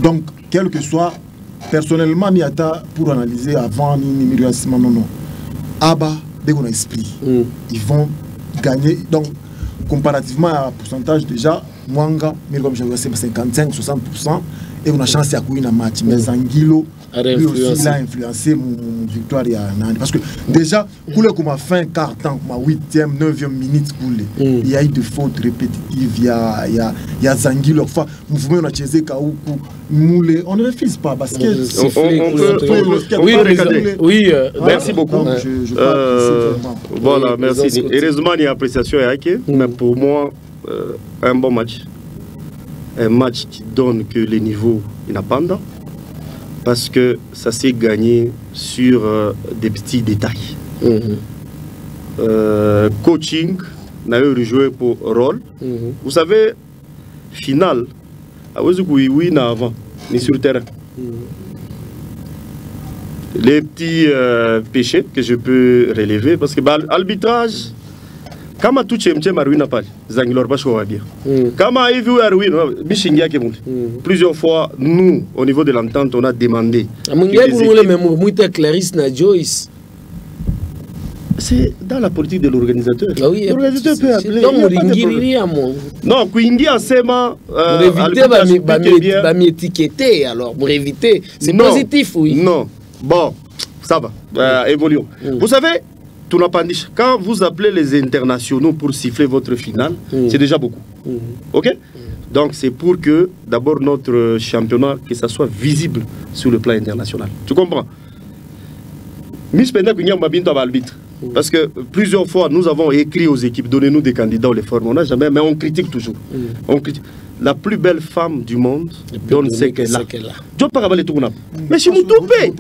Donc, quel que soit, personnellement, pour analyser avant, non. Abba, dès qu'on a esprit, ils vont gagner. Donc, comparativement à pourcentage, déjà, Mwanga, comme je c'est 55-60%, et on a chance à courir un match. Mais Zangilo, lui aussi, il a influencé mon victoire. Parce que déjà, comme à fin quart temps, comme à 8e, 9e minute, il y a eu des fautes répétitives. Il y a Zangilo. Enfin, mouvement, on a Tchezé, Kaoukou, Moulé. On ne refuse pas parce que. Oui, merci beaucoup. Voilà, merci. Heureusement, il y a appréciation à Ake, mais pour moi, un bon match. Un match qui donne que les niveaux inattendus. Parce que ça s'est gagné sur des petits détails. Coaching, on a eu joué pour rôle. Vous savez, finale, oui, avant, ni sur le terrain. Les petits péchés que je peux relever, parce que l'arbitrage, quand tout le monde n'a pas Zangilor pas bien. Quand plusieurs fois, nous, au niveau de l'entente, on a demandé. C'est dans la politique de l'organisateur. L'organisateur peut appeler. Non, Kouingi a seulement. M'étiqueter alors, pour éviter. C'est positif, oui. Non, bon, ça va. Évoluons. Vous savez, quand vous appelez les internationaux pour siffler votre finale, c'est déjà beaucoup. Ok? Donc c'est pour que d'abord notre championnat, que ça soit visible sur le plan international. Tu comprends? Parce que plusieurs fois nous avons écrit aux équipes, donnez-nous des candidats, on les forme, on n'a jamais, mais on critique toujours. On critique. La plus belle femme du monde donne ce qu'elle a. Je ne peux pas parler tout le monde. Mais je suis tombé.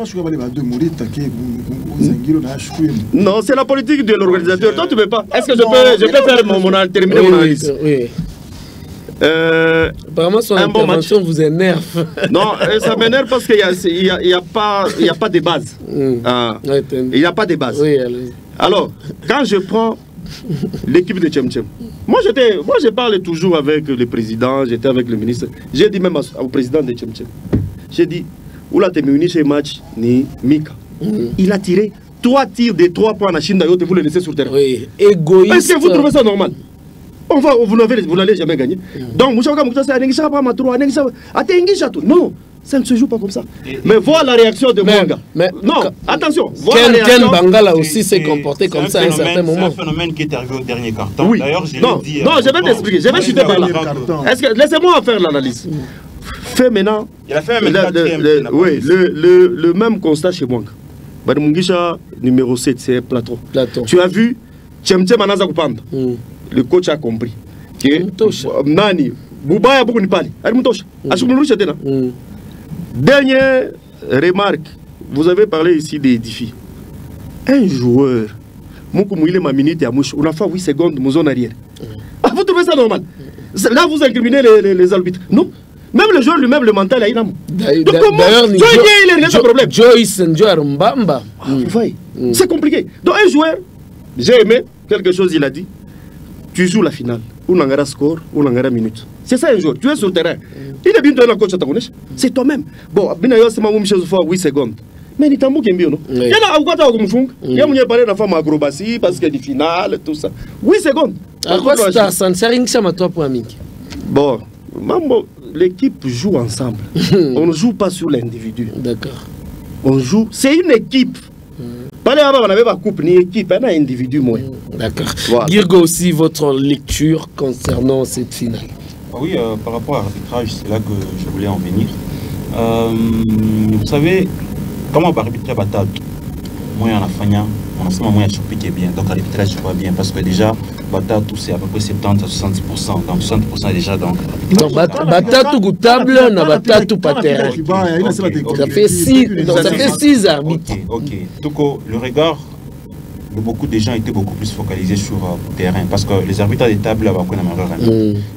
Non, c'est la politique de l'organisateur. Toi, tu ne peux pas. Est-ce que je peux faire terminer mon analyse? Oui. Apparemment, son intervention vous énerve. Non, ça m'énerve parce qu'il n'y a pas de base. Il n'y a pas de base. Oui, alors, quand je prends l'équipe de Tchem-Tchem, moi je parle toujours avec le président, j'étais avec le ministre. J'ai dit même au président de Tchem-Tchem, j'ai dit, où tu me unis chez match, ni Mika. Il a tiré 3 tirs de 3 points à Chine, d'ailleurs, vous le laissez sur terrain. Oui, égoïste. Est-ce que vous trouvez ça normal? Vous n'allez jamais gagner. Donc, non, ça ne se joue pas comme ça. Mais voir la réaction de Mwanga. Non, attention. Ken Bangala aussi s'est comporté comme ça à un certain moment. C'est un phénomène qui est arrivé au dernier carton. Oui. D'ailleurs, je non, dit, non, je vais t'expliquer. Je vais chuter par là. Laissez-moi faire l'analyse. Fais maintenant. Il a fait le même constat chez Mwanga. Badmungisha numéro 7, c'est Platon. Tu as vu Tchem-Tchem Anaza Kupanda. Le coach a compris que Nani, Boubaya beaucoup pas. Dernière remarque, vous avez parlé ici des défis. Un joueur, il est ma minute à mouche, on a fait 8 secondes, mon zone arrière. Vous trouvez ça normal? Là, vous incriminez les arbitres. Non. Même le joueur lui-même, le mental, il a d'ailleurs, Joyce Njoar Mbamba. Vous voyez, c'est compliqué. Donc, un joueur, j'ai aimé quelque chose, il a dit. Tu joues la finale, ou n'angara score, ou n'angara minute. C'est ça un joueur, tu es sur le terrain. Il est bien dans coach à c'est toi-même. Bon, Binayo, c'est ma 8 secondes. Mais il est un mot qui est bien, non? Il y a un gars qui il y a parlé de la femme acrobatie parce qu'il y a des finales, tout ça. 8 secondes. À quoi ça ne sert rien que ça, toi, pour Amik? Bon, l'équipe joue ensemble. On ne joue pas sur l'individu. D'accord. On joue, c'est une équipe. Pas les on n'avait pas coupe ni équipe, un individu moins. D'accord. Voilà. Girgo aussi, votre lecture concernant cette finale. Oui, par rapport à l'arbitrage, c'est là que je voulais en venir. Vous savez, comment arbitrer Batad? moi on a fait moi qui est bien, donc l'arbitrage je vois bien parce que déjà Batatu c'est à peu près 70 à 70%, donc 60% déjà donc Batatu goutable na Batatu pas terrain. Ça fait 6 arbitres. OK. Donc le regard de beaucoup de gens étaient beaucoup plus focalisés sur le terrain parce que les arbitres des tables là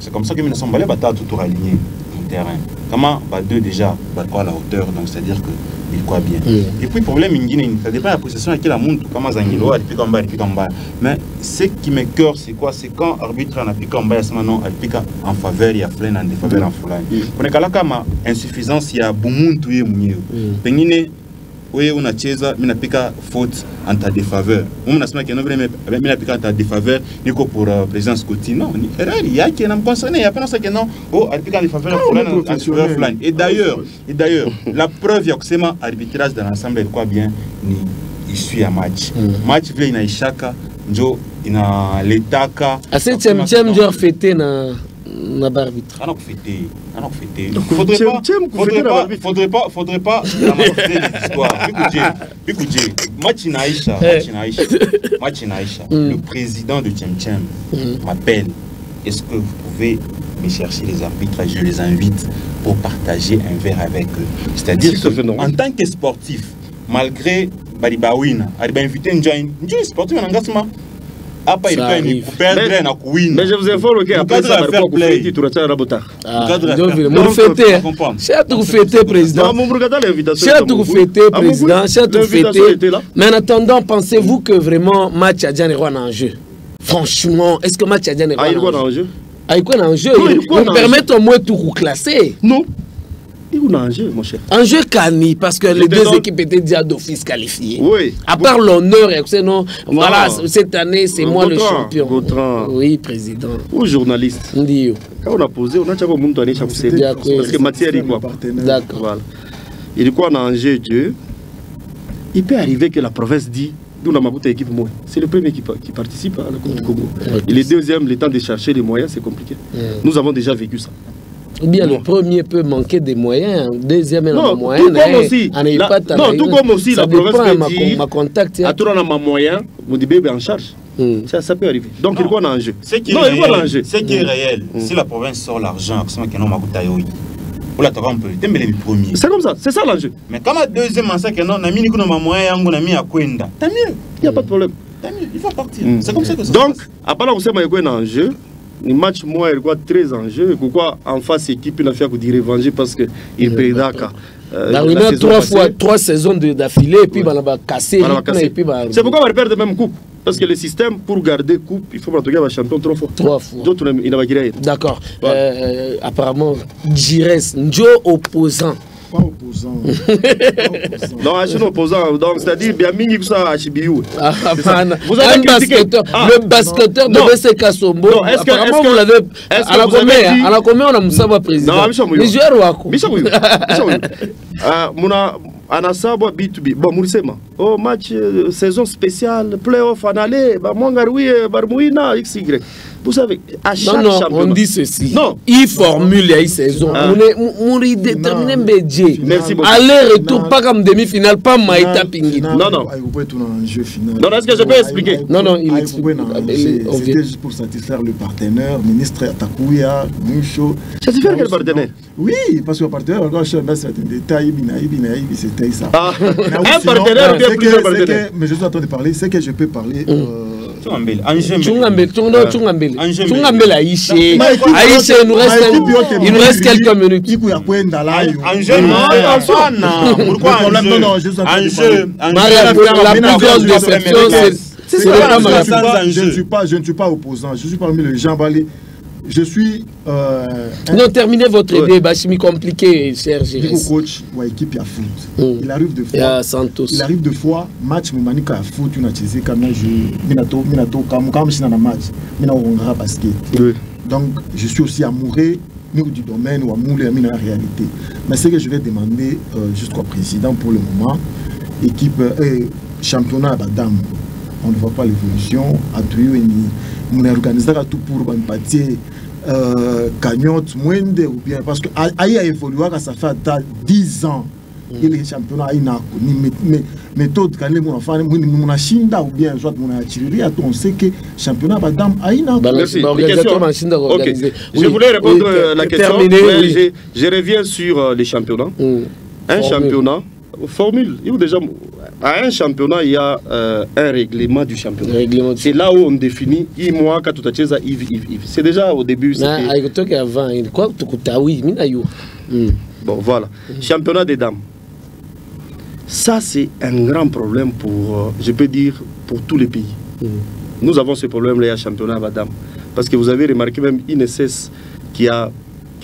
c'est comme ça que nous sommes allés Batatu tout aligné au terrain. Comment deux déjà quoi à la hauteur, donc c'est à dire que il croit bien. Et puis, le problème, ça dépend de la possession à qui la montre, comment Zangilo, elle pique en bas. Mais ce qui me cœur, c'est quoi? C'est quand l'arbitre a piqué en bas, elle pique en faveur, il y a plein en défaveur en foulard. On est qu'à la insuffisance, il y a beaucoup de choses. Oui, on a cheza, mais on a piqué faute en ta défaveur. On a piqué en ta défaveur, pour président Scotty. Non, il y a qui est concerné, il y a pas que non. Oh, elle pique en défaveur, et d'ailleurs, la preuve, c'est que l'arbitrage dans l'ensemble, quoi bien, il suit un match. Match, il y a Ishaka, il y a l'Etaka. À 7e, j'ai fêté dans l'arbitre. On a fêté. Faudrait pas l'histoire. Écoutez, match Naïcha. Le président de Tchem m'appelle. Est-ce que vous pouvez me chercher les arbitres? Je les invite pour partager un verre avec eux. C'est-à-dire en tant que sportif, malgré Baribawina, il a invité un sportif en engagement. Mais je vous informe qu'après ça, mais en attendant, pensez-vous que vraiment match Adjan est en jeu? Franchement, est-ce que match Adjan est en jeu? En jeu, il permet au moins tout reclasser. Non. Il y a un enjeu, mon cher. Enjeu Cani, parce que les deux équipes étaient déjà d'office qualifiées. Oui. À part l'honneur, non, voilà, cette année, c'est moi le champion. Oui, président. Ou journaliste. Quand on a posé, on a déjà monté à l'échelle. Parce que matière est quoi? D'accord. Voilà. Il y a un enjeu, Dieu. Il peut arriver que la province dit, nous, on a ma équipe, moi. C'est le premier qui participe à la Coupe du Congo. Et le deuxième, le temps de chercher les moyens, c'est compliqué. Nous avons déjà vécu ça. Ou bien le premier peut manquer des moyens, le deuxième est non, moyen. Tout comme aussi, tout comme aussi la province peut dire, ma contact, à tout un moyen, vous dites bébé en charge. Ça peut arriver. Donc il y a un enjeu. Ce qui est réel, si la province sort l'argent, c'est comme ça, c'est ça l'enjeu. Mais comme la deuxième, c'est que non, on a mis un moyen, on a mis à Kwenda. Tant mieux. Il n'y a pas de problème. Tant mieux, il faut partir. C'est comme ça que ça. Donc, à part là, vous savez qu'il y a un enjeu. Le match, moi, il y a 13 enjeux. Pourquoi en face, l'équipe n'a fait que dire revanger parce qu'il perd Dakar. Il a 3 saisons d'affilée et puis il va casser. C'est pourquoi on va perdre même coupe. Parce que le système, pour garder coupe, il faut que le champion 3 fois. 3 fois. D'autres, il n'a pas gagné. D'accord. Apparemment, Jires, Njo opposant. Pas opposant. Non, je suis opposant. Donc, c'est-à-dire, bien mingi que ça à Chibiou. Vous avez un basketteur. Le basketteur de BC Kassombo. Apparemment, vous l'avez. À la combien on a Moussaba président? Non, les joueurs Wako. Anasabwa B2B. Bon, Moussema. Au match saison spéciale, playoff en aller, Mwangaroui, Barmouina, XY. Vous savez, à chaque championnat. On dit ceci. Non. Il formule la saison. On est déterminé budget. Merci beaucoup. Aller-retour, pas comme demi-finale, pas Maïta Pingui. Non. Non, est-ce que je peux expliquer? Non, il explique. C'était juste pour satisfaire le partenaire, ministre Atakouya, Moucho. Satisfaire quel partenaire? Oui, parce que le partenaire, on doit chercher certains détails, c'était ça. Un partenaire bien plusieurs partenaires. Mais je suis en train de parler, c'est que je peux parler. Tchungambel, Aïché, il nous reste quelques minutes. Pourquoi je ne suis pas opposant, je suis parmi les gens balés. Je suis. Non, terminez votre idée, Bachimi compliqué, cher Gérard. Coach ou équipe à foot. Il arrive de fois. Il arrive de fois match Moumanika à foot une attisé comme minato comme si dans un match mina on basket. Donc je suis aussi amoureux du domaine ou amoureux de la réalité. Mais ce que je vais demander jusqu'au président pour le moment, équipe championnat à Badam, on ne voit pas l'évolution. À Tuyou on a organisé tout pour empathie. Cagnotte, moindre ou bien parce que Aïe a évolué, ça fait 10 ans. il est championnat ina ni méthode quand mon enfant mon achinda ou bien soit mon achiri on sait que championnat madame aina. Merci. Je voulais répondre à la question. Je reviens sur les championnats. Un championnat formule, déjà à un championnat il y a un règlement du championnat. C'est là où on définit moi quand tu as c'est déjà au début. Bon voilà, championnat des dames. Ça c'est un grand problème pour, je peux dire, pour tous les pays. Nous avons ce problème-là à championnat des dames. Parce que vous avez remarqué même INSS qui a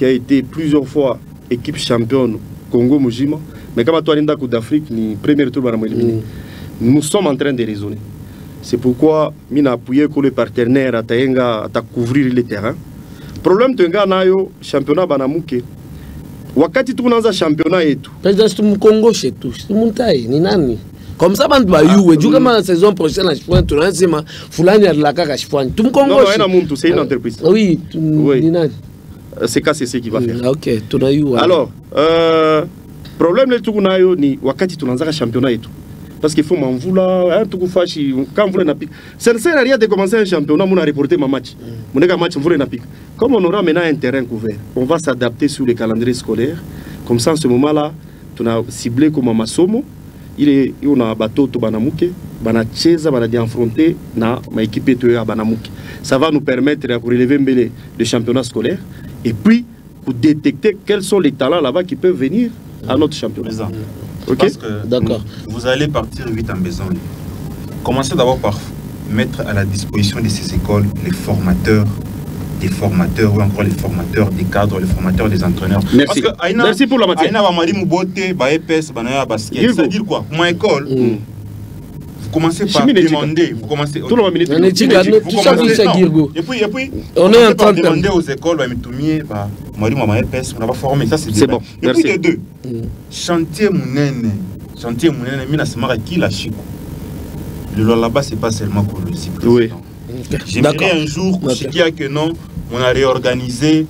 été plusieurs fois équipe championne Congo-Mujima. Mais comme toi, Coupe d'Afrique, ni premier tour, nous sommes en train de raisonner. C'est pourquoi nous avons appuyé que les partenaires à couvrir le terrain. Le problème de le championnat Banamouke. Wakati tu unaanza championnat yetu. Président tu Congo chez tous. Tu montaye ni nani? Comme ça bantu ba yuwe. Du kama la saison prochaine à Chifouane tu nasema fulani la kaka Chifouane. Tu Congo. Non, non, muntu, c'est une entreprise. Oui, ni nani? C'est KCC qui va faire. OK, tu na yuwe. Alors, problème le tuku nayo ni wakati tunaanza championnat yetu. Parce qu'il faut m'envoula, tout fachi quand vous n'a pique. Ça ne sert à rien de commencer un championnat, on a reporté ma match. Mon match vous n'a pique. Comme on aura maintenant un terrain couvert, on va s'adapter sur les calendriers scolaires. Comme ça en ce moment-là, on a ciblé comme Masomo, on a bateau to Banamuke, Banacheza, Banadi affronté na ma équipe à Banamuke. Ça va nous permettre de relever le championnat scolaire et puis pour détecter quels sont les talents là-bas qui peuvent venir à notre championnat. Okay. Parce que vous allez partir vite en besogne. Commencez d'abord par mettre à la disposition de ces écoles les formateurs, des formateurs ou encore les formateurs des cadres, les formateurs des entraîneurs. Merci. Parce que merci pour la matière. C'est-à-dire quoi? Mon école, vous commencez par demander. Vous commencez. Tout le monde. Et puis, on est en train de demander aux écoles, on va former. Ça, c'est bon. Et puis, de deux, chantier Mounene, Mina Samara qui la chico. Le là-bas, c'est pas seulement pour le cycle. Oui. J'aimerais un jour que non, on a réorganisé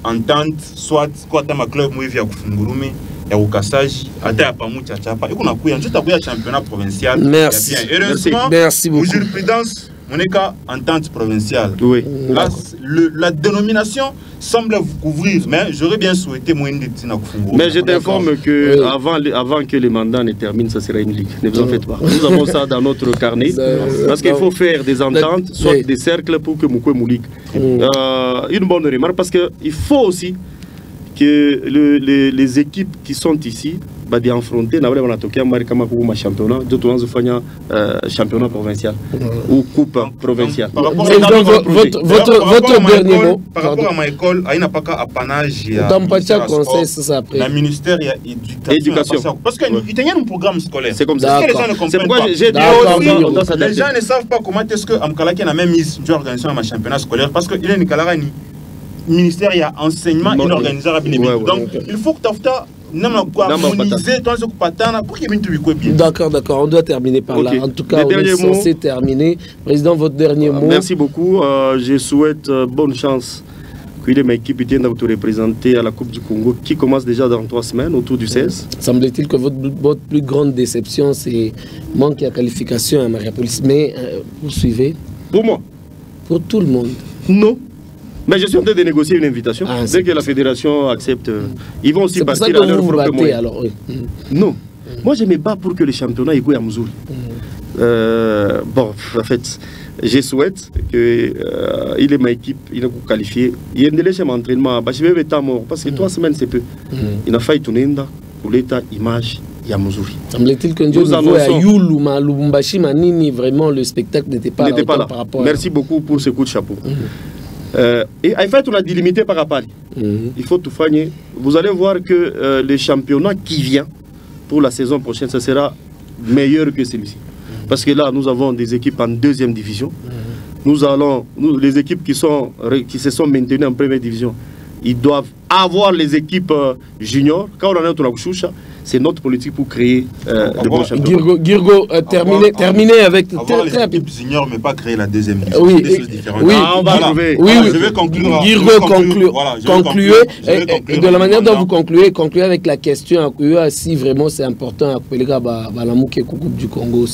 entente, soit quoi dans ma club, moi, via Kufungurume. Il y a au cassage, à Pamucha Chapa, et qu'on a couillé un championnat provincial. Merci. Heureusement, merci beaucoup. Jurisprudence, on est qu'à entente provinciale. Oui. Là, la dénomination semble vous couvrir, mais j'aurais bien souhaité moins de Mais je t'informe que avant que le mandat ne termine, ça sera une ligue. Ne vous en faites pas. Nous avons ça dans notre carnet. Parce qu'il faut faire des ententes, soit des cercles pour que Moukoué Moulik. Une bonne remarque, parce qu'il faut aussi que les équipes qui sont ici va affronter un championnat championnat provincial ou coupe provinciale. Votre dernier mot par rapport à ma école, il n'y a pas qu'apanage. Le ministère de l'éducation. Parce qu'il y a un programme scolaire. C'est comme ça. Les gens ne comprennent pas. Les gens ne savent pas comment est-ce que Amkalaki a même mis une organisation à un championnat scolaire. Parce qu'il y a une Kalarani. Ministère, il y a enseignement et organisation. Donc, il faut que tu harmoniser pour qu'il y ait D'accord, on doit terminer par là. En tout cas, on est censé terminer. Président, votre dernier mot. Merci beaucoup. Je souhaite bonne chance que ma équipe vienne de vous représenter à la Coupe du Congo qui commence déjà dans 3 semaines, autour du 16. Semble-t-il que votre plus grande déception, c'est manque de qualification à Mariapolis. Mais vous suivez? Pour moi? Pour tout le monde? Non. Mais je suis en train de négocier une invitation. Dès que la fédération accepte, ils vont aussi partir à leur propre moyen. Non. Moi, je me bats pour que le championnat ait à Mouzoul. Bon, en fait, je souhaite qu'il ait ma équipe, il a qualifié. Il y a un délai chez l'entraînement. Je vais être mort parce que 3 semaines, c'est peu. Il a failli tourner pour l'état image. Semble-t-il que nous avons à Yuluma, Lubumbashi, Manini, vraiment le spectacle n'était pas là par rapport à... Merci beaucoup pour ce coup de chapeau. Et en fait, on a délimité par rapport. Il faut tout faire. Vous allez voir que le championnat qui vient pour la saison prochaine, ça sera meilleur que celui-ci. Parce que là, nous avons des équipes en 2e division. Les équipes qui se sont maintenues en 1re division, ils doivent avoir les équipes juniors. Quand on en a c'est notre politique pour créer de bons champions. Girgo, terminez avec... Avoir les équipes juniors, mais pas créer la deuxième division. Oui, des choses différentes. oui, on va trouver. Oui, je vais conclure. Girgo, concluez. Et de la manière dont vous concluez avec la question si vraiment c'est important à appeler la Coupe du Congo.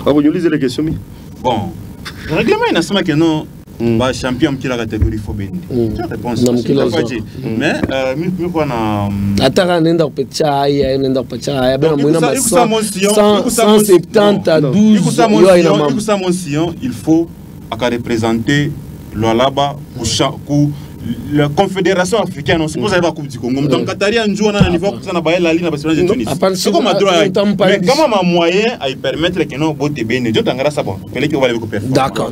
Ah, vous nous lisez les questions. Bon, le règlement il n'a que non. Champion qui la catégorie faut bénir. Tu réponds ça. Mais mieux quoi na. Atara nenda pecha ya nenda pecha ya bena mwina ma 170 à 12. Il faut représenter le Alaba pour la Confédération africaine, on suppose la Coupe du Congo. Donc, Qatari a joué à un niveau pour la ligne parce que je Tunis. C'est comme un droit. Mais comment un moyen à permettre que nous vote bien. Dieu t'en grâce à bon. D'accord.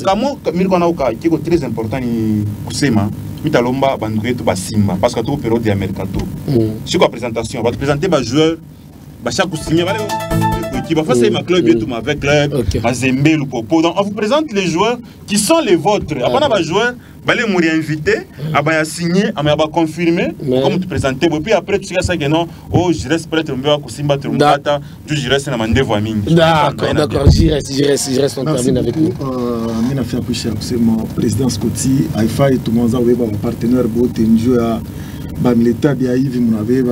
Comment Milkona qui est très important ni Kusema. Mitalomba bandoué tout Simba parce que tout période de mercato. C'est quoi présentation? On va présenter les joueurs. Chaque signé qui va faire ma club et tout avec club, ma Zembe ou Popo. Donc on vous présente les joueurs qui sont les vôtres. Après on va jouer, les mourir invité, à signer, à confirmer, comme tu présentais. Et puis après tu sais ça que non, oh je reste prêt à me Simba Trumbata, je reste dans mon devoir. D'accord, j'y reste, on termine avec vous. Mina fait appuyer c'est mon président Scotty, Aifa et tout le monde a un partenaire beau, un joueur, l'État bien, il va bien.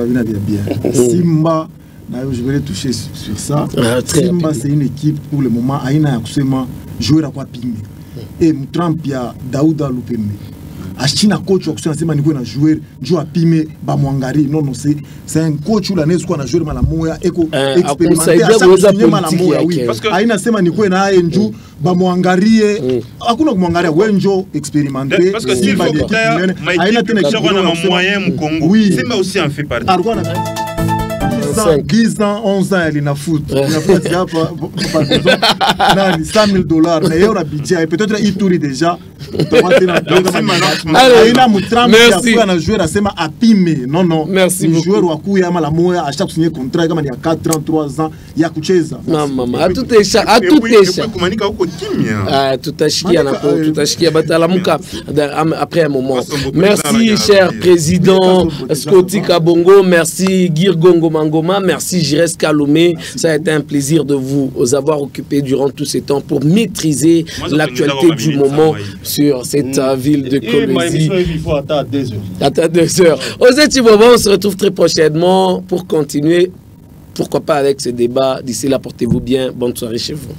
Simba. Je vais toucher sur ça. Simba, c'est une équipe pour le moment. Aïna Yakusema, joueur à quoi pingé. Et Trump, il y a Daouda Loupembe. Achina coach, c'est un joueur, joueur à pimé, Bamwangari. Non, c'est un coach où l'année, qu'on a joué à la Moya, expérimenté. Parce que Aïna Sema Niko na Enju, Bamwangari, Akuna Mwangari, Wenjo, expérimenté. Parce que s'il faut que Aïna Tene moyen Congo. Oui. Simba aussi en fait partie. 10 ans, 11 ans, elle est en foot. Elle a 100 000 $. Mais il y a un budget. Peut-être qu'il tourne déjà. Merci. Non. Merci beaucoup. Joueur à chaque signé contrat, il y a 4 ans, 3 ans, il y a quelque chose. Maman, à tout est chat. Tout a chié après un moment. Merci, cher président Scotty Kabongo. Merci, Girgongo Mangoma. Merci, Jires Kalomé. Ça a été un plaisir de vous avoir occupé durant tous ces temps pour maîtriser l'actualité du moment sur cette ville de Colombie. Il faut attendre 2 heures. Attends 2 heures. On se retrouve très prochainement pour continuer, pourquoi pas avec ce débat. D'ici là, portez-vous bien. Bonne soirée chez vous.